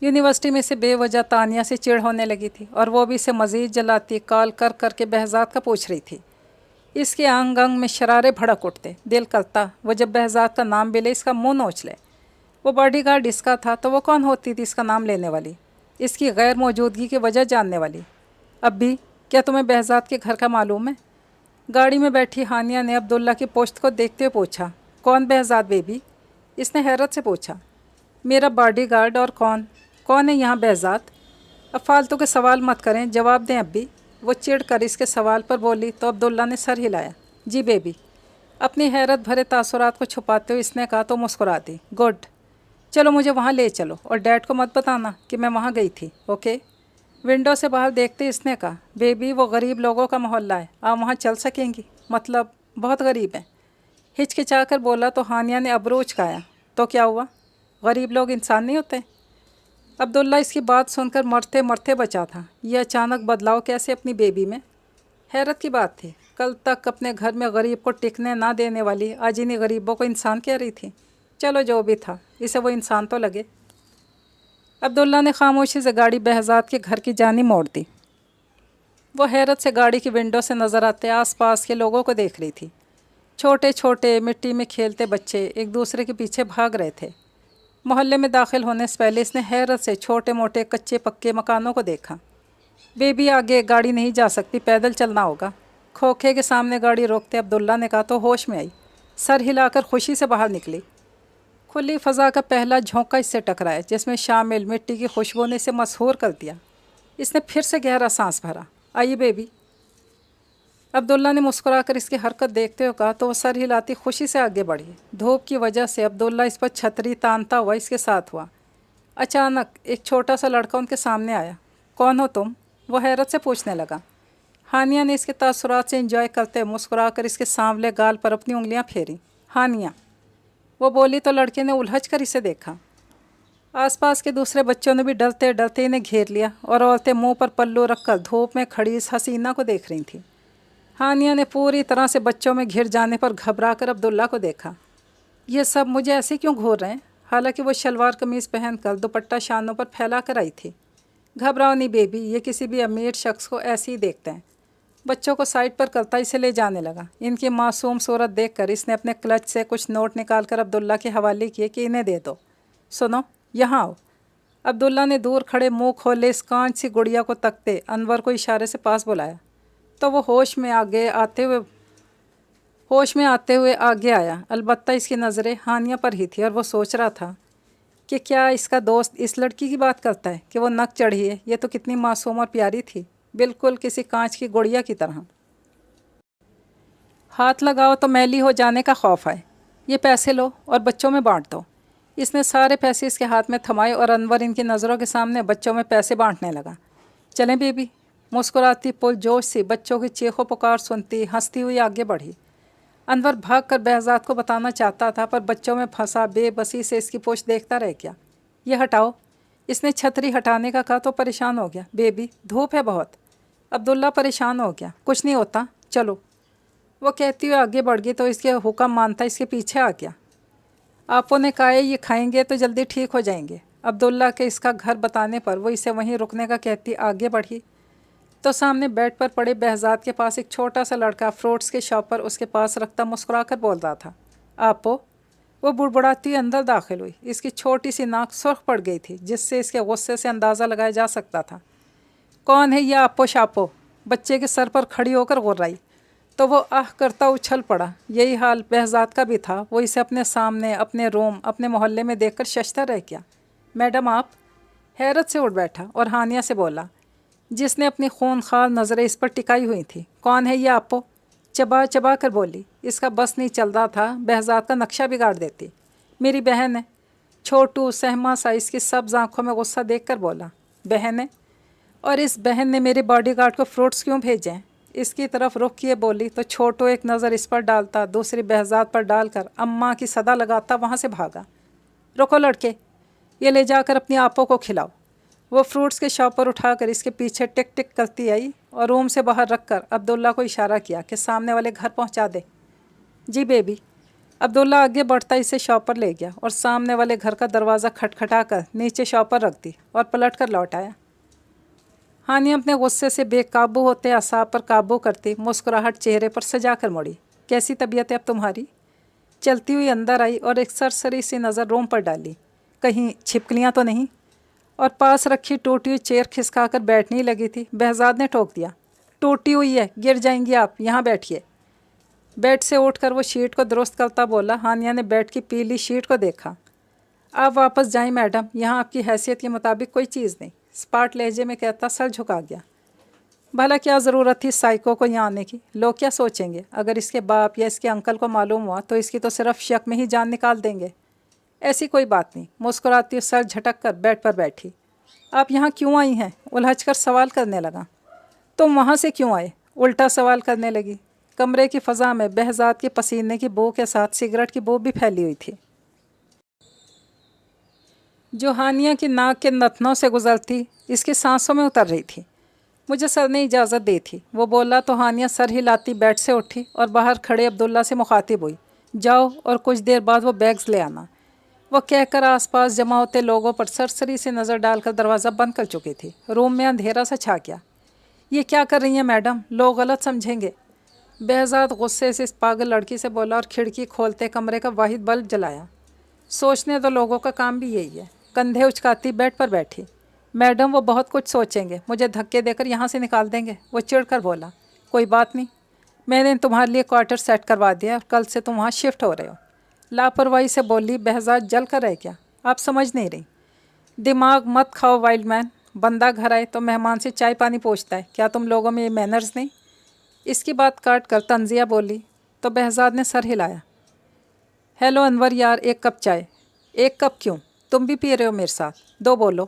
یونیورسٹی میں سے بے وجہ تانیہ سے چڑ ہونے لگی تھی اور وہ بھی اسے مزید جلاتی، کال کر کر کے بہزاد کا پوچھ رہی تھی۔ اس کے انگ انگ میں شرارے بھڑک اٹھتے، دل کرتا وہ جب بہزاد کا نام بھی لے اس کا منہ نوچ لے۔ وہ باڈی گارڈ اس کا تھا تو وہ کون ہوتی تھی اس کا نام لینے والی، اس کی غیر موجودگی کی وجہ جاننے والی؟ اب بھی کیا تمہیں بہزاد کے گھر کا معلوم ہے؟ گاڑی میں بیٹھی ہانیہ نے عبداللہ کی پوسٹ کو دیکھتے ہوئے پوچھا، کون بہزاد بیبی؟ اس نے حیرت سے پوچھا۔ میرا باڈی گارڈ، اور کون ہے یہاں بہزاد؟ اب فالتو کے سوال مت کریں، جواب دیں اب بھی۔ وہ چڑ کر اس کے سوال پر بولی تو عبداللہ نے سر ہلایا۔ جی بیبی۔ اپنی حیرت بھرے تاثرات کو چھپاتے ہوئے اس نے کہا تو مسکرا دی۔ گڈ، چلو مجھے وہاں لے چلو اور ڈیڈ کو مت بتانا کہ میں وہاں گئی تھی، اوکے؟ ونڈو سے باہر دیکھتے اس نے کہا، بیبی وہ غریب لوگوں کا محلہ ہے، آپ وہاں چل سکیں گی؟ مطلب بہت غریب ہیں؟ ہچکچا کر بولا تو ہانیہ نے ابرو اچکایا۔ تو کیا ہوا، غریب لوگ انسان نہیں ہوتے؟ عبداللہ اس کی بات سن کر مرتے مرتے بچا تھا۔ یہ اچانک بدلاؤ کیسے اپنی بیبی میں؟ حیرت کی بات تھی، کل تک اپنے گھر میں غریب کو ٹکنے نہ دینے والی آج انہیں غریبوں کو انسان کہہ رہی تھی۔ چلو جو بھی تھا، اسے وہ انسان تو لگے۔ عبداللہ نے خاموشی سے گاڑی بہزاد کے گھر کی جانب موڑ دی۔ وہ حیرت سے گاڑی کی ونڈو سے نظر آتے آس پاس کے لوگوں کو دیکھ رہی تھی۔ چھوٹے چھوٹے مٹی میں کھیلتے بچے ایک دوسرے کے پیچھے بھاگ رہے تھے۔ محلے میں داخل ہونے سے پہلے اس نے حیرت سے چھوٹے موٹے کچے پکے مکانوں کو دیکھا۔ بیبی آگے گاڑی نہیں جا سکتی، پیدل چلنا ہوگا۔ کھوکھے کے سامنے گاڑی روکتے عبداللہ نے کہا تو ہوش میں آئی، سر ہلا کر خوشی سے باہر نکلی۔ کھلی فضا کا پہلا جھونکا اس سے ٹکرایا جس میں شامل مٹی کی خوشبو نے اسے مسحور کر دیا۔ اس نے پھر سے گہرا سانس بھرا۔ آئیے بیبی۔ عبداللہ نے مسکرا کر اس کی حرکت دیکھتے ہوئے کہا تو وہ سر ہلاتی خوشی سے آگے بڑھی۔ دھوپ کی وجہ سے عبداللہ اس پر چھتری تانتا ہوا اس کے ساتھ ہوا۔ اچانک ایک چھوٹا سا لڑکا ان کے سامنے آیا۔ کون ہو تم؟ وہ حیرت سے پوچھنے لگا۔ ہانیہ نے اس کے تاثرات سے انجوائے کرتے مسکرا کر اس کے سانولے گال پر اپنی انگلیاں پھیری۔ ہانیہ، وہ بولی تو لڑکے نے الجھ کر اسے دیکھا۔ آس پاس کے دوسرے بچوں نے بھی ڈرتے ڈرتے انہیں گھیر لیا اور عورتیں منہ پر پلو رکھ کر دھوپ میں کھڑی اس حسینہ کو دیکھ رہی تھیں۔ ہانیہ نے پوری طرح سے بچوں میں گھر جانے پر گھبرا کر عبداللہ کو دیکھا۔ یہ سب مجھے ایسے کیوں گھور رہے ہیں؟ حالانکہ وہ شلوار قمیض پہن کر دوپٹہ شانوں پر پھیلا کر آئی تھی۔ گھبراؤ نہیں بیبی، یہ کسی بھی امیر شخص کو ایسے ہی دیکھتے ہیں۔ بچوں کو سائڈ پر کرتا اسے لے جانے لگا۔ ان کی معصوم صورت دیکھ کر اس نے اپنے کلچ سے کچھ نوٹ نکال کر عبداللہ کے حوالے کیے کہ انہیں دے دو۔ سنو، یہاں آؤ۔ عبداللہ نے دور کھڑے منہ کھولے اس کانچ سی گڑیا کو تکتے انور کو اشارے سے پاس بلایا تو وہ ہوش میں آتے ہوئے آگے آیا۔ البتہ اس کی نظریں ہانیہ پر ہی تھی اور وہ سوچ رہا تھا کہ کیا اس کا دوست اس لڑکی کی بات کرتا ہے کہ وہ نک چڑھی ہے؟ یہ تو کتنی معصوم اور پیاری تھی، بالکل کسی کانچ کی گڑیا کی طرح۔ ہاتھ لگاؤ تو میلی ہو جانے کا خوف ہے۔ یہ پیسے لو اور بچوں میں بانٹ دو۔ اس نے سارے پیسے اس کے ہاتھ میں تھمائے اور انور ان کی نظروں کے سامنے بچوں میں پیسے بانٹنے لگا۔ چلیں بیبی، مسکراتی پرجوش سی بچوں کی چیخو پکار سنتی ہنستی ہوئی آگے بڑھی۔ انور بھاگ کر بہزاد کو بتانا چاہتا تھا، پر بچوں میں پھنسا بے بسی سے اس کی پوچھ دیکھتا رہ گیا۔ یہ ہٹاؤ، اس نے چھتری ہٹانے کا کہا تو پریشان ہو گیا۔ بیبی دھوپ ہے بہت۔ عبداللہ پریشان ہو گیا۔ کچھ نہیں ہوتا، چلو، وہ کہتی ہوئے آگے بڑھ گئی تو اس کے حکم مانتا اس کے پیچھے آ گیا۔ آپوں نے کہا یہ کھائیں گے تو جلدی ٹھیک ہو جائیں گے۔ عبداللہ کے اس کا گھر بتانے پر وہ اسے وہیں رکنے کا کہتی آگے بڑھی تو سامنے بیڈ پر پڑے بہزاد کے پاس ایک چھوٹا سا لڑکا فروٹس کے شاپ پر اس کے پاس رکھتا مسکرا کر بول رہا تھا۔ آپو، وہ بڑبڑاتی اندر داخل ہوئی۔ اس کی چھوٹی سی ناک سرخ پڑ گئی تھی، جس سے اس کے غصے سے اندازہ لگایا جا سکتا تھا۔ کون ہے یہ آپو شاپو؟ بچے کے سر پر کھڑی ہو کر غرائی تو وہ آہ کرتا اچھل پڑا۔ یہی حال بہزاد کا بھی تھا۔ وہ اسے اپنے سامنے، اپنے روم، اپنے محلے میں دیکھ کر ششدر رہ گیا۔ میڈم آپ؟ حیرت سے اٹھ بیٹھا اور ہانیہ سے بولا، جس نے اپنی خونخوار نظریں اس پر ٹکائی ہوئی تھی۔ کون ہے یہ آپو؟ چبا چبا کر بولی۔ اس کا بس نہیں چل رہا تھا، بہزاد کا نقشہ بگاڑ دیتی۔ میری بہن ہے۔ چھوٹو سہما سا اس کی سبز آنکھوں میں غصہ دیکھ کر بولا۔ بہن ہے؟ اور اس بہن نے میرے باڈی گارڈ کو فروٹس کیوں بھیجے ہیں؟ اس کی طرف رخ کیے بولی تو چھوٹو ایک نظر اس پر ڈالتا، دوسری بہزاد پر ڈال کر اماں کی صدا لگاتا وہاں سے بھاگا۔ رکو لڑکے، یہ لے جا کر اپنی آپوں کو کھلاؤ۔ وہ فروٹس کے شاپ پر اٹھا کر اس کے پیچھے ٹک ٹک کرتی آئی اور روم سے باہر رکھ کر عبداللہ کو اشارہ کیا کہ سامنے والے گھر پہنچا دے۔ جی بیبی۔ عبداللہ آگے بڑھتا اسے شاپ پر لے گیا اور سامنے والے گھر کا دروازہ کھٹکھٹا کر نیچے شاپ پر رکھ دی اور پلٹ کر لوٹ آیا۔ ہانیہ اپنے غصے سے بے قابو ہوتے اعصاب پر قابو کرتی مسکراہٹ چہرے پر سجا کر مڑی۔ کیسی طبیعت ہے اب تمہاری؟ چلتی ہوئی اندر آئی اور ایک سرسری سی نظر روم پر ڈالی، کہیں چھپکلیاں تو نہیں، اور پاس رکھی ٹوٹی ہوئی چیئر کھسکا کر بیٹھنے لگی تھی۔ بہزاد نے ٹوک دیا، ٹوٹی ہوئی ہے، گر جائیں گی آپ، یہاں بیٹھیے۔ بیڈ سے اٹھ کر وہ شیٹ کو درست کرتا بولا۔ ہانیہ نے بیڈ کی پیلی شیٹ کو دیکھا۔ آپ واپس جائیں میڈم، یہاں آپ کی حیثیت کے مطابق کوئی چیز نہیں، اسپاٹ لہجے میں کہتا سر جھکا گیا۔ بھلا کیا ضرورت تھی سائیکو کو یہاں آنے کی؟ لوگ کیا سوچیں گے؟ اگر اس کے باپ یا اس کے انکل کو معلوم ہوا تو اس کی تو صرف شک میں ہی جان نکال دیں گے۔ ایسی کوئی بات نہیں، مسکراتی سر جھٹک کر بیڈ پر بیٹھی۔ آپ یہاں کیوں آئی ہیں؟ الجھ کر سوال کرنے لگا۔ تم وہاں سے کیوں آئے؟ الٹا سوال کرنے لگی۔ کمرے کی فضا میں بہزاد کے پسینے کی بو کے ساتھ سگریٹ کی بو بھی پھیلی ہوئی تھی، جو ہانیہ کی ناک کے نتنوں سے گزرتی اس کی سانسوں میں اتر رہی تھی۔ مجھے سر نے اجازت دی تھی، وہ بولا تو ہانیہ سر ہلاتی بیڈ سے اٹھی اور باہر کھڑے عبداللہ سے مخاطب ہوئی۔ جاؤ اور کچھ دیر بعد وہ بیگز لے آنا، وہ کہہ کر آس پاس جمع ہوتے لوگوں پر سرسری سے نظر ڈال کر دروازہ بند کر چکی تھی۔ روم میں اندھیرا سا چھا گیا۔ یہ کیا کر رہی ہیں میڈم؟ لوگ غلط سمجھیں گے۔ بہزاد غصے سے اس پاگل لڑکی سے بولا اور کھڑکی کھولتے کمرے کا واحد بلب جلایا۔ سوچنے تو لوگوں کا کام بھی یہی ہے۔ کندھے اچکاتی بیڈ پر بیٹھی۔ میڈم وہ بہت کچھ سوچیں گے، مجھے دھکے دے کر یہاں سے نکال دیں گے۔ وہ چڑھ کر بولا۔ کوئی بات نہیں، میں نے تمہارے لیے کوارٹر سیٹ کروا دیا اور کل سے تم وہاں شفٹ ہو رہے ہو۔ لاپرواہی سے بولی بہزاد جل کر رہ گیا۔ آپ سمجھ نہیں رہی۔ دماغ مت کھاؤ وائلڈ مین، بندہ گھر آئے تو مہمان سے چائے پانی پوچھتا ہے، کیا تم لوگوں میں یہ مینرز نہیں؟ اس کی بات کاٹ کر تنزیہ بولی تو بہزاد نے سر ہلایا۔ ہیلو انور یار، ایک کپ چائے۔ ایک کپ کیوں؟ تم بھی پی رہے ہو میرے ساتھ، دو بولو۔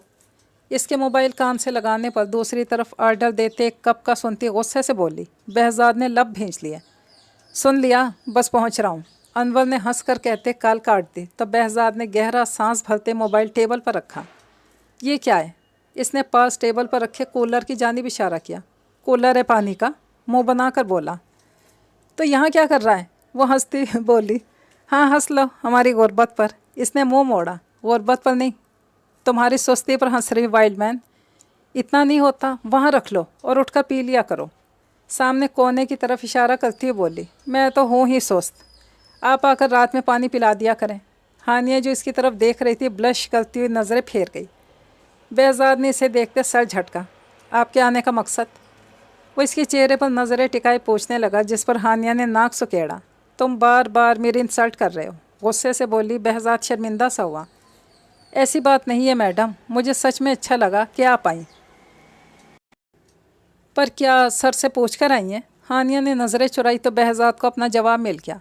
اس کے موبائل کان سے لگانے پر دوسری طرف آرڈر دیتے ایک کپ کا سنتی غصے سے بولی۔ بہزاد نے لب بھینچ لیا۔ سن لیا، بس پہنچ رہا ہوں۔ انور نے ہنس کر کہتے کال کاٹ دی تو بہزاد نے گہرا سانس بھرتے موبائل ٹیبل پر رکھا۔ یہ کیا ہے؟ اس نے پاس ٹیبل پر رکھے کولر کی جانب اشارہ کیا۔ کولر ہے پانی کا، منہ بنا کر بولا۔ تو یہاں کیا کر رہا ہے؟ وہ ہنستی بولی۔ ہاں ہنس لو ہماری غربت پر۔ اس نے منہ موڑا۔ غربت پر نہیں، تمہاری سستی پر ہنس رہی وائلڈ مین۔ اتنا نہیں ہوتا، وہاں رکھ لو اور اٹھ کر پی لیا کرو۔ سامنے کونے کی طرف اشارہ کرتی ہوئی بولی۔ میں تو ہوں ہی سست، آپ آ کر رات میں پانی پلا دیا کریں۔ ہانیہ جو اس کی طرف دیکھ رہی تھی بلش کرتی ہوئی نظریں پھیر گئی۔ بہزاد نے اسے دیکھتے سر جھٹکا۔ آپ کے آنے کا مقصد؟ وہ اس کے چہرے پر نظریں ٹکائے پوچھنے لگا، جس پر ہانیہ نے ناک سکیڑا۔ تم بار بار میری انسلٹ کر رہے ہو، غصے سے بولی۔ بہزاد شرمندہ سا ہوا۔ ایسی بات نہیں ہے میڈم، مجھے سچ میں اچھا لگا کہ آپ آئیں۔ پر کیا سر سے پوچھ کر آئی ہیں؟ ہانیہ نے نظریں چرائی تو بہزاد کو اپنا جواب مل گیا۔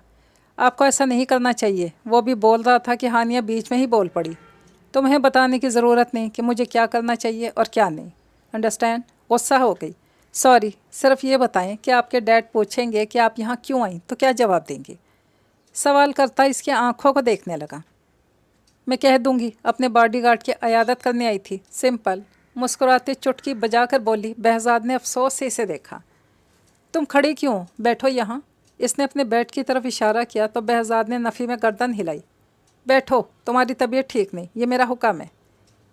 آپ کو ایسا نہیں کرنا چاہیے۔ وہ بھی بول رہا تھا کہ ہانیہ بیچ میں ہی بول پڑی۔ تمہیں بتانے کی ضرورت نہیں کہ مجھے کیا کرنا چاہیے اور کیا نہیں، انڈرسٹینڈ؟ غصہ ہو گئی۔ سوری، صرف یہ بتائیں کہ آپ کے ڈیڈ پوچھیں گے کہ آپ یہاں کیوں آئیں تو کیا جواب دیں گے؟ سوال کرتا اس کی آنکھوں کو دیکھنے لگا۔ میں کہہ دوں گی اپنے باڈی گارڈ کی عیادت کرنے آئی تھی، سمپل۔ مسکراتے چٹکی بجا کر بولی۔ بہزاد نے افسوس سے اسے دیکھا۔ تم کھڑی کیوں؟ بیٹھو یہاں۔ اس نے اپنے بیڈ کی طرف اشارہ کیا تو بہزاد نے نفی میں گردن ہلائی۔ بیٹھو، تمہاری طبیعت ٹھیک نہیں، یہ میرا حکم ہے۔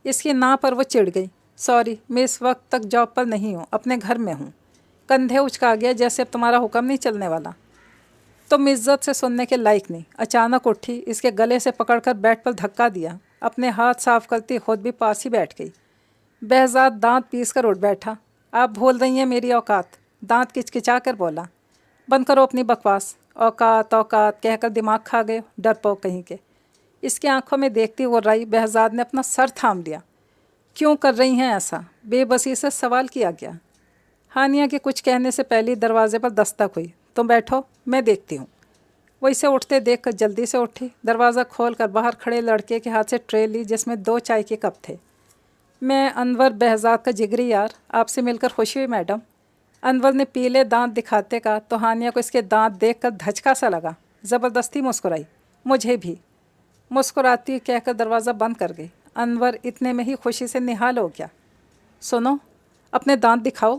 اس کی نا پر وہ چڑ گئی۔ سوری، میں اس وقت تک جاب پر نہیں ہوں، اپنے گھر میں ہوں۔ کندھے اچکا گیا جیسے اب تمہارا حکم نہیں چلنے والا۔ تم عزت سے سننے کے لائق نہیں۔ اچانک اٹھی، اس کے گلے سے پکڑ کر بیڈ پر دھکا دیا۔ اپنے ہاتھ صاف کرتی خود بھی پاس ہی بیٹھ گئی۔ بہزاد دانت پیس کر اٹھ بیٹھا۔ آپ بھول رہی ہیں میری اوقات، دانت کچکچا کر بولا۔ بند کرو اپنی بکواس، اوقات اوقات کہہ کر دماغ کھا گئے، ڈرپوک کہیں کے۔ اس کی آنکھوں میں دیکھتی غرائی بہزاد نے اپنا سر تھام لیا۔ کیوں کر رہی ہیں ایسا؟ بے بسی سے سوال کیا گیا۔ ہانیہ کے کچھ کہنے سے پہلے دروازے پر دستک ہوئی۔ تم بیٹھو، میں دیکھتی ہوں۔ وہ اسے اٹھتے دیکھ کر جلدی سے اٹھی، دروازہ کھول کر باہر کھڑے لڑکے کے ہاتھ سے ٹرے لی جس میں 2 چائے کے کپ تھے۔ میں انور، بہزاد کا جگری یار، آپ سے مل کر خوشی ہوئی میڈم۔ انور نے پیلے دانت دکھاتے کہا تو ہانیہ کو اس کے دانت دیکھ کر دھچکا سا لگا۔ زبردستی مسکرائی۔ مجھے بھی، مسکراتی کہہ کر دروازہ بند کر گئی۔ انور اتنے میں ہی خوشی سے نہال ہو گیا۔ سنو، اپنے دانت دکھاؤ۔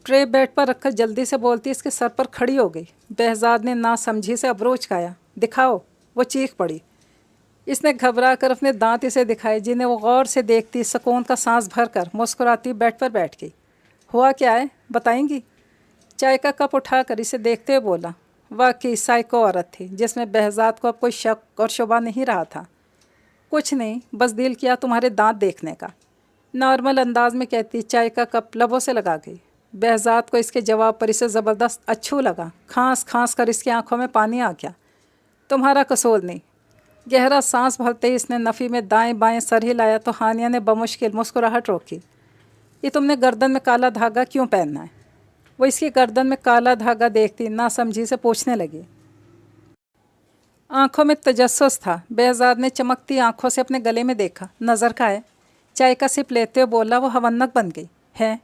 ٹرے بیڈ پر رکھ کر جلدی سے بولتی اس کے سر پر کھڑی ہو گئی۔ بہزاد نے نا سمجھی سے ابرو اچکایا۔ دکھاؤ، وہ چیخ پڑی۔ اس نے گھبرا کر اپنے دانت اسے دکھائے جنہیں وہ غور سے دیکھتی سکون کا سانس بھر کر مسکراتی بیڈ پر بیٹھ گئی۔ ہوا کیا ہے بتائیں گی؟ چائے کا کپ اٹھا کر اسے دیکھتے ہوئے بولا۔ واقعی سائیکو عورت تھی جس میں بہزاد کو اب کوئی شک اور شبہ نہیں رہا تھا۔ کچھ نہیں، بس دل کیا تمہارے دانت دیکھنے کا، نارمل انداز میں کہتی چائے کا کپ لبوں سے لگا گئی۔ بہزاد کو اس کے جواب پر اسے زبردست اچھو لگا۔ کھانس کھانس کر اس کی آنکھوں میں پانی آ گیا۔ تمہارا قصور نہیں۔ گہرا سانس بھرتے ہی اس نے نفی میں دائیں بائیں سر ہلایا تو ہانیہ نے بمشکل مسکراہٹ روکی۔ یہ تم نے گردن میں کالا دھاگا کیوں پہننا ہے؟ وہ اس کی گردن میں کالا دھاگا دیکھتی ناسمجھی سے پوچھنے لگی۔ آنکھوں میں تجسس تھا۔ بہزاد نے چمکتی آنکھوں سے اپنے گلے میں دیکھا۔ نظر کا ہے؟ چائے کا سپ لیتے ہوئے بولا۔ وہ ہونک بن گئی۔ ہے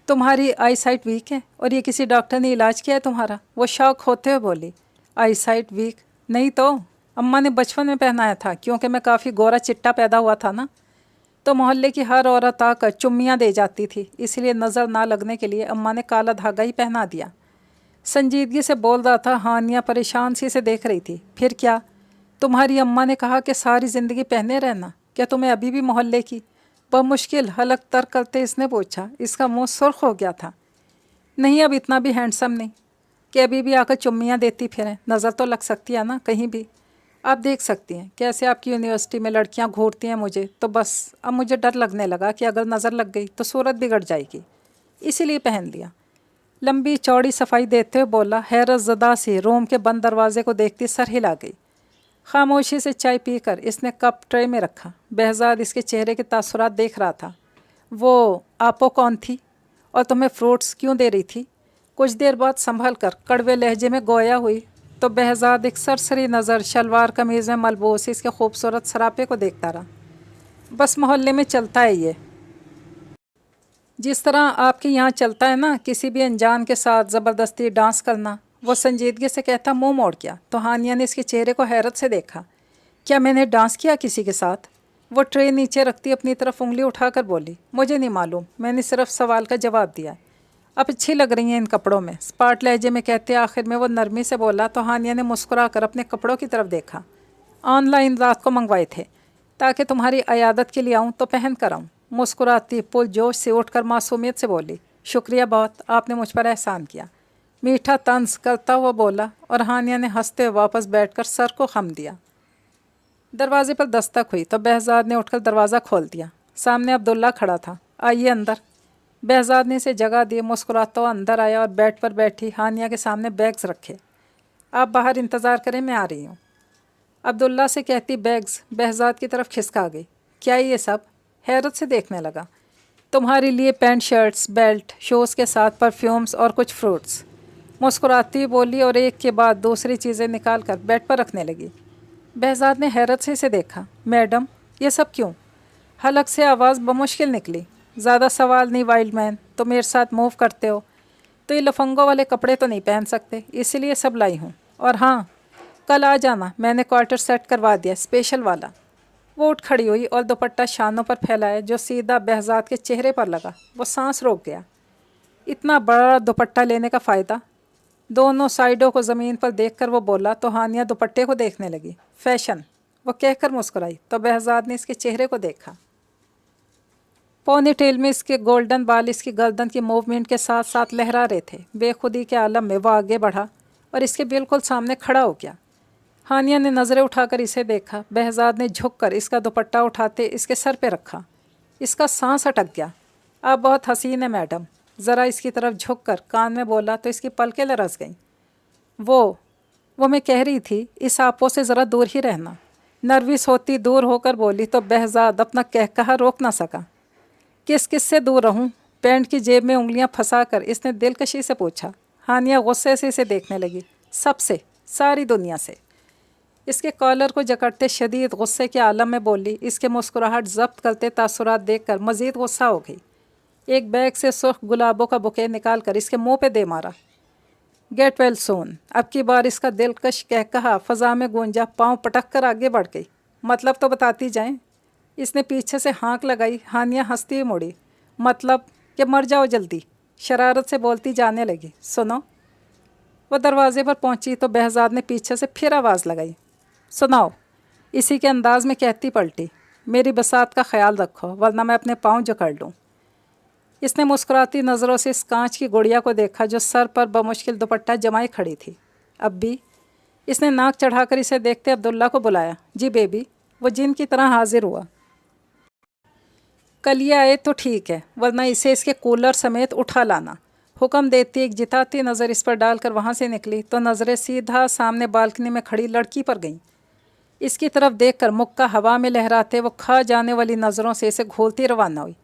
تمہاری آئی سائٹ ویک ہے اور یہ کسی ڈاکٹر نے علاج کیا ہے تمہارا؟ وہ شوق ہوتے ہوئے بولی۔ آئی سائٹ ویک نہیں تو اماں نے بچپن میں پہنایا تھا، کیونکہ میں کافی گورا چٹا پیدا ہوا تھا نا، تو محلے کی ہر عورت آ کر چمیاں دے جاتی تھی، اس لیے نظر نہ لگنے کے لیے اماں نے کالا دھاگا ہی پہنا دیا۔ سنجیدگی سے بول رہا تھا۔ ہانیہ پریشان سی سے دیکھ رہی تھی۔ پھر کیا؟ تمہاری اماں نے کہا کہ ساری زندگی پہنے رہنا؟ کیا تمہیں ابھی بھی محلے کی؟ بمشکل حلق تر کرتے اس نے پوچھا۔ اس کا منہ سرخ ہو گیا تھا۔ نہیں، اب اتنا بھی ہینڈسم نہیں کہ ابھی بھی آ کر چمیاں دیتی پھریں، نظر تو لگ سکتی ہے نا کہیں بھی۔ آپ دیکھ سکتی ہیں کیسے آپ کی یونیورسٹی میں لڑکیاں گھورتی ہیں مجھے، تو بس اب مجھے ڈر لگنے لگا کہ اگر نظر لگ گئی تو صورت بگڑ جائے گی، اسی لیے پہن لیا۔ لمبی چوڑی صفائی دیتے ہوئے بولا۔ حیرت زدہ سی روم کے بند دروازے کو دیکھتی سر ہلا گئی۔ خاموشی سے چائے پی کر اس نے کپ ٹرے میں رکھا۔ بہزاد اس کے چہرے کے تاثرات دیکھ رہا تھا۔ وہ آپو کون تھی اور تمہیں فروٹس کیوں دے رہی تھی؟ کچھ دیر بعد سنبھل کر کڑوے لہجے میں گویا ہوئی تو بہزاد ایک سرسری نظر شلوار قمیض میں ملبوس اس کے خوبصورت سراپے کو دیکھتا رہا۔ بس محلے میں چلتا ہے یہ، جس طرح آپ کے یہاں چلتا ہے نا کسی بھی انجان کے ساتھ زبردستی ڈانس کرنا۔ وہ سنجیدگی سے کہتا منہ موڑ گیا تو ہانیہ نے اس کے چہرے کو حیرت سے دیکھا۔ کیا میں نے ڈانس کیا کسی کے ساتھ؟ وہ ٹرے نیچے رکھتی اپنی طرف انگلی اٹھا کر بولی۔ مجھے نہیں معلوم، میں نے صرف سوال کا جواب دیا۔ اب اچھی لگ رہی ہیں ان کپڑوں میں، اسپاٹ لہجے میں کہتے آخر میں وہ نرمی سے بولا تو ہانیہ نے مسکرا کر اپنے کپڑوں کی طرف دیکھا۔ آن لائن رات کو منگوائے تھے تاکہ تمہاری عیادت کے لیے آؤں تو پہن کر آؤں۔ مسکراتی پل جوش سے اٹھ کر معصومیت سے بولی۔ شکریہ بہت، آپ نے مجھ پر احسان کیا، میٹھا طنز کرتا ہوا بولا اور ہانیہ نے ہنستے واپس بیٹھ کر سر کو خم دیا۔ دروازے پر دستک ہوئی تو بہزاد نے اٹھ کر دروازہ کھول دیا۔ سامنے عبداللہ کھڑا تھا۔ آئیے اندر۔ بہزاد نے اسے جگہ دی، مسکراتا ہوا اندر آیا اور بیڈ پر بیٹھی ہانیہ کے سامنے بیگز رکھے۔ آپ باہر انتظار کریں، میں آ رہی ہوں، عبداللہ سے کہتی بیگز بہزاد کی طرف کھسکا گئی۔ کیا یہ سب؟ حیرت سے دیکھنے لگا۔ تمہارے لیے پینٹ شرٹس، بیلٹ، شوز کے ساتھ پرفیومز اور کچھ فروٹس۔ मुस्कुराती बोली और एक के बाद दूसरी चीज़ें निकाल कर बेड पर रखने लगी। बहजाद ने हैरत से इसे देखा। मैडम, ये सब क्यों? हलक से आवाज़ बमुश्किल निकली। ज़्यादा सवाल नहीं वाइल्ड मैन, तो मेरे साथ मूव करते हो तो ये लफंगों वाले कपड़े तो नहीं पहन सकते, इसीलिए सब लाई हूँ। और हाँ, कल आ जाना, मैंने क्वार्टर सेट करवा दिया, स्पेशल वाला। वो उठ खड़ी हुई और दुपट्टा शानों पर फैलाया जो सीधा बहजाद के चेहरे पर लगा। वो सांस रोक गया। इतना बड़ा दुपट्टा लेने का फ़ायदा? दोनों साइडों को ज़मीन पर देखकर वो बोला तो हानिया दुपट्टे को देखने लगी। फैशन, वो कहकर मुस्कुराई तो बहजाद ने इसके चेहरे को देखा। पौनी टेल में इसके गोल्डन बाल इसकी गर्दन की मूवमेंट के साथ साथ लहरा रहे थे। बेखुदी के आलम में वो आगे बढ़ा और इसके बिल्कुल सामने खड़ा हो गया। हानिया ने नज़रें उठाकर इसे देखा। बहजाद ने झुककर इसका दुपट्टा उठाते इसके सर पे रखा। इसका सांस अटक गया। आप बहुत हसीन है मैडम। ज़रा इसकी तरफ झुककर कान में बोला तो इसकी पलकें लरस गईं। वो मैं कह रही थी, इस आपो से ज़रा दूर ही रहना। नर्वस होती दूर होकर बोली तो बहजाद अपना कहकहा रोक ना सका। किस किस से दूर रहूं? पैंट की जेब में उंगलियां फंसाकर इसने दिलकशी से पूछा। हानिया गुस्से से इसे देखने लगी। सबसे, सारी दुनिया से। इसके कॉलर को जकड़ते शदीद गुस्से के आलम में बोली। इसके मुस्कुराहट जब्त करते तासुरात देखकर मज़ीद गुस्सा हो गई। एक बैग से सुर्ख गुलाबों का बुके निकाल कर इसके मुंह पे दे मारा। Get well soon. अब की बार इसका दिलकश कहकहा फ़ज़ा में गूंजा। पाँव पटक कर आगे बढ़ गई। मतलब तो बताती जाएं। इसने पीछे से हाँक लगाई। हानिया हंसती हुई मुड़ी। मतलब कि मर जाओ जल्दी, शरारत से बोलती जाने लगी। सुनो। वो दरवाजे पर पहुंची तो बहजाद ने पीछे से फिर आवाज़ लगाई। सुनाओ। इसी के अंदाज में कहती पलटी। मेरी बसात का ख्याल रखो वरना मैं अपने पाँव जकड़ लूँ। इसने मुस्कुराती नज़रों से इस कांच की गुड़िया को देखा जो सर पर बमुश्किल दुपट्टा जमाई खड़ी थी। अब भी इसने नाक चढ़ाकर इसे देखते अब्दुल्ला को बुलाया। जी बेबी। वो जिन की तरह हाजिर हुआ। कल ये आए तो ठीक है, वरना इसे इसके कूलर समेत उठा लाना। हुक्म देती एक जिताती नज़र इस पर डालकर वहाँ से निकली तो नज़रें सीधा सामने बालकनी में खड़ी लड़की पर गईं। इसकी तरफ देखकर मुक्का हवा में लहराते वो खा जाने वाली नज़रों से इसे घोलती रवाना हुई।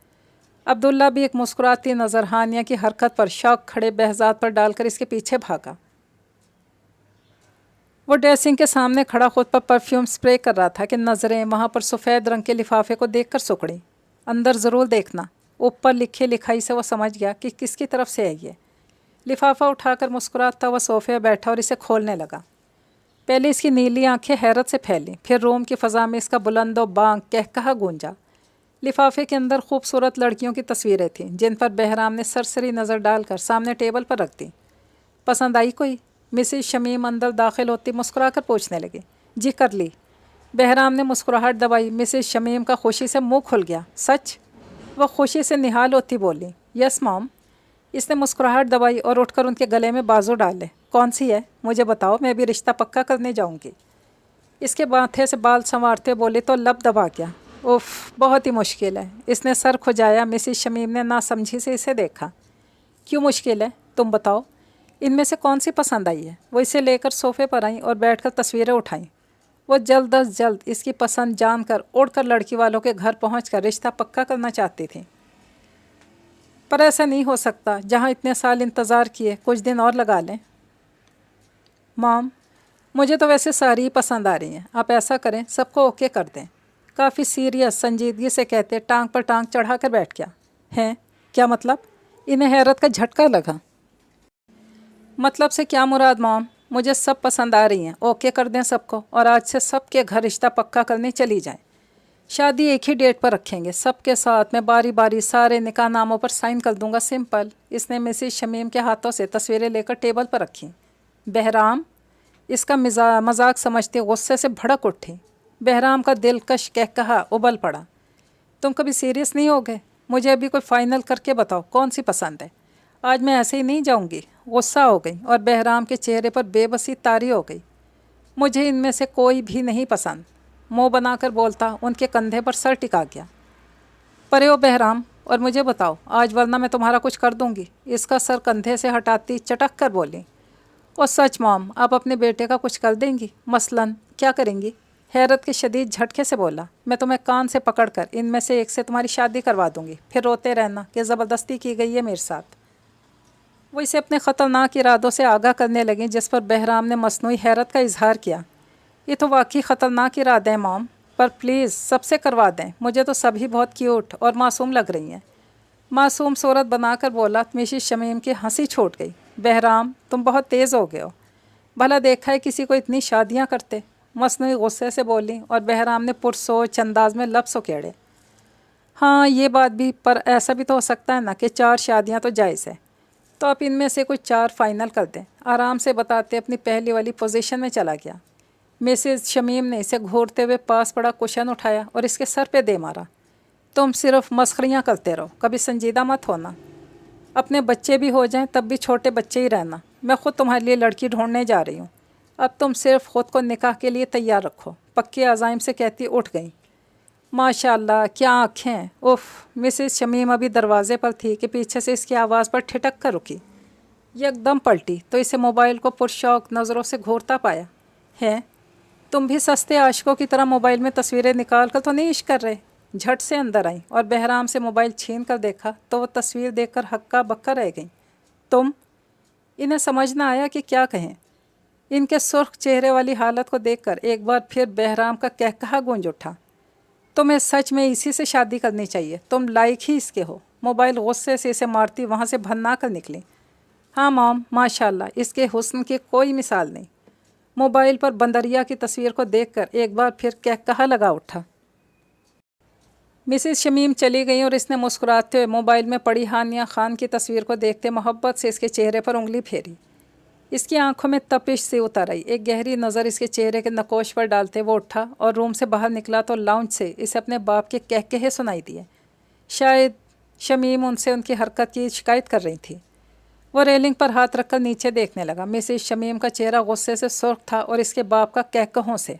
अब्दुल्ला भी एक मुस्कुराती नज़र हानिया की हरकत पर शौक खड़े बहजाद पर डालकर इसके पीछे भागा। वो ड्रेसिंग के सामने खड़ा खुद पर परफ्यूम स्प्रे कर रहा था कि नज़रें वहाँ पर सफ़ेद रंग के लिफाफे को देखकर सुकड़ी। अंदर ज़रूर देखना। ऊपर लिखे लिखाई से वो समझ गया कि किसकी तरफ से है ये। लिफाफा उठाकर मुस्कुराता हुआ सोफे पर बैठा और इसे खोलने लगा। पहले इसकी नीली आंखें हैरत से फैलीं, फिर रूम की फ़ज़ा में इसका बुलंदो बांग कहकहा गूंजा। लिफाफे के अंदर खूबसूरत लड़कियों की तस्वीरें थीं जिन पर बहराम ने सरसरी नज़र डालकर सामने टेबल पर रख दी। पसंद आई कोई? मिसेज शमीम अंदर दाखिल होती मुस्कुराकर पूछने लगी। जी कर ली। बहराम ने मुस्कुराहट दबाई। मिसेज शमीम का खुशी से मुंह खुल गया। सच? वह खुशी से निहाल होती बोली। Yes mom. इसने मुस्कुराहट दबाई और उठकर उनके गले में बाजू डाले। कौन सी है मुझे बताओ, मैं भी रिश्ता पक्का करने जाऊंगी। इसके माथे से बाल संवारते बोली तो लब दबा गया। उफ, बहुत ही मुश्किल है। इसने सर खुजाया। मिसेज शमीम ने नासमझी से इसे देखा। क्यों मुश्किल है? तुम बताओ, इनमें से कौन सी पसंद आई है? वो इसे लेकर सोफे पर आई और बैठकर तस्वीरें उठाईं। वो जल्द अज जल्द इसकी पसंद जानकर उड़कर लड़की वालों के घर पहुंचकर रिश्ता पक्का करना चाहती थी। पर ऐसा नहीं हो सकता। जहां इतने साल इंतज़ार किए, कुछ दिन और लगा लें। मॉम, मुझे तो वैसे सारी ही पसंद आ रही हैं। आप ऐसा करें, सबको ओके कर दें। काफ़ी सीरियस संजीदगी से कहते टांग पर टांग चढ़ा कर बैठ गया। हैं? क्या मतलब? इन्हें हैरत का झटका लगा। मतलब से क्या मुराद मॉम? मुझे सब पसंद आ रही हैं। ओके कर दें सबको और आज से सबके घर रिश्ता पक्का करने चली जाएं। शादी एक ही डेट पर रखेंगे सबके साथ। मैं बारी बारी सारे निकाह नामों पर साइन कर दूंगा। सिंपल। इसने मिसेज शमीम के हाथों से तस्वीरें लेकर टेबल पर रखी। बहराम इसका मजाक समझते गुस्से से भड़क उठी। बहराम का दिलकश कहकहा उबल पड़ा। तुम कभी सीरियस नहीं हो गए? मुझे अभी कोई फ़ाइनल करके बताओ कौन सी पसंद है। आज मैं ऐसे ही नहीं जाऊंगी। गुस्सा हो गई और बहराम के चेहरे पर बेबसी तारी हो गई। मुझे इनमें से कोई भी नहीं पसंद। मुंह बनाकर बोलता उनके कंधे पर सर टिका गया। परे हो बहराम और मुझे बताओ आज, वरना मैं तुम्हारा कुछ कर दूंगी। इसका सर कंधे से हटाती चटक कर बोली। और सच मॉम, आप अपने बेटे का कुछ कर देंगी? मसलन क्या करेंगी? हैरत के शदीद झटके से बोला। मैं तुम्हें कान से पकड़कर इनमें से एक से तुम्हारी शादी करवा दूंगी। फिर रोते रहना कि ज़बरदस्ती की गई है मेरे साथ। وہ اسے اپنے خطرناک ارادوں سے آگاہ کرنے لگیں، جس پر بہرام نے مصنوعی حیرت کا اظہار کیا۔ یہ تو واقعی خطرناک ارادے ہیں مام، پر پلیز سب سے کروا دیں، مجھے تو سبھی بہت کیوٹ اور معصوم لگ رہی ہیں۔ معصوم صورت بنا کر بولا۔ مسز شمیم کی ہنسی چھوٹ گئی۔ بہرام تم بہت تیز ہو گئے ہو، بھلا دیکھا ہے کسی کو اتنی شادیاں کرتے؟ مصنوعی غصے سے بولی، اور بہرام نے پرسوچ انداز میں لفظ اکھیڑے۔ ہاں یہ بات بھی، پر ایسا بھی تو ہو سکتا ہے نا کہ 4 شادیاں تو جائز ہے، تو آپ ان میں سے کوئی 4 فائنل کر دیں، آرام سے بتاتے اپنی پہلی والی پوزیشن میں چلا گیا۔ مسز شمیم نے اسے گھورتے ہوئے پاس پڑا کشن اٹھایا اور اس کے سر پہ دے مارا۔ تم صرف مسخریاں کرتے رہو، کبھی سنجیدہ مت ہونا۔ اپنے بچے بھی ہو جائیں تب بھی چھوٹے بچے ہی رہنا۔ میں خود تمہارے لیے لڑکی ڈھونڈنے جا رہی ہوں، اب تم صرف خود کو نکاح کے لیے تیار رکھو، پکے عزائم سے کہتی اٹھ گئیں۔ ماشاء اللہ کیا آنکھیں ہیں! اف! مسز شمیم ابھی دروازے پر تھی کہ پیچھے سے اس کی آواز پر ٹھٹک کر رکی۔ یک دم پلٹی تو اسے موبائل کو پرشوق نظروں سے گھورتا پایا۔ ہے تم بھی سستے عاشقوں کی طرح موبائل میں تصویریں نکال کر تو نہیں عشق کر رہے؟ جھٹ سے اندر آئیں اور بہرام سے موبائل چھین کر دیکھا تو وہ تصویر دیکھ کر ہکا بکا رہ گئیں۔ تم؟ انہیں سمجھ نہ آیا کہ کیا کہیں۔ ان کے سرخ چہرے والی حالت کو دیکھ کر ایک بار پھر بہرام کا کہکہا گونج اٹھا۔ تمہیں سچ میں اسی سے شادی کرنی چاہیے، تم لائق ہی اس کے ہو۔ موبائل غصے سے اسے مارتی وہاں سے بھنا کر نکلی۔ ہاں مام، ماشاء اللہ اس کے حسن کی کوئی مثال نہیں۔ موبائل پر بندریا کی تصویر کو دیکھ کر ایک بار پھر کہکہا لگا اٹھا۔ مسز شمیم چلی گئیں اور اس نے مسکراتے ہوئے موبائل میں پڑی ہانیہ خان کی تصویر کو دیکھتے محبت سے اس کے چہرے پر انگلی پھیری۔ اس کی آنکھوں میں تپش سی اتر آئی۔ ایک گہری نظر اس کے چہرے کے نقوش پر ڈالتے وہ اٹھا اور روم سے باہر نکلا تو لاؤنج سے اسے اپنے باپ کے کہکہے سنائی دیے۔ شاید شمیم ان سے ان کی حرکت کی شکایت کر رہی تھی۔ وہ ریلنگ پر ہاتھ رکھ کر نیچے دیکھنے لگا۔ مسز شمیم کا چہرہ غصے سے سرخ تھا اور اس کے باپ کا کہکہوں سے۔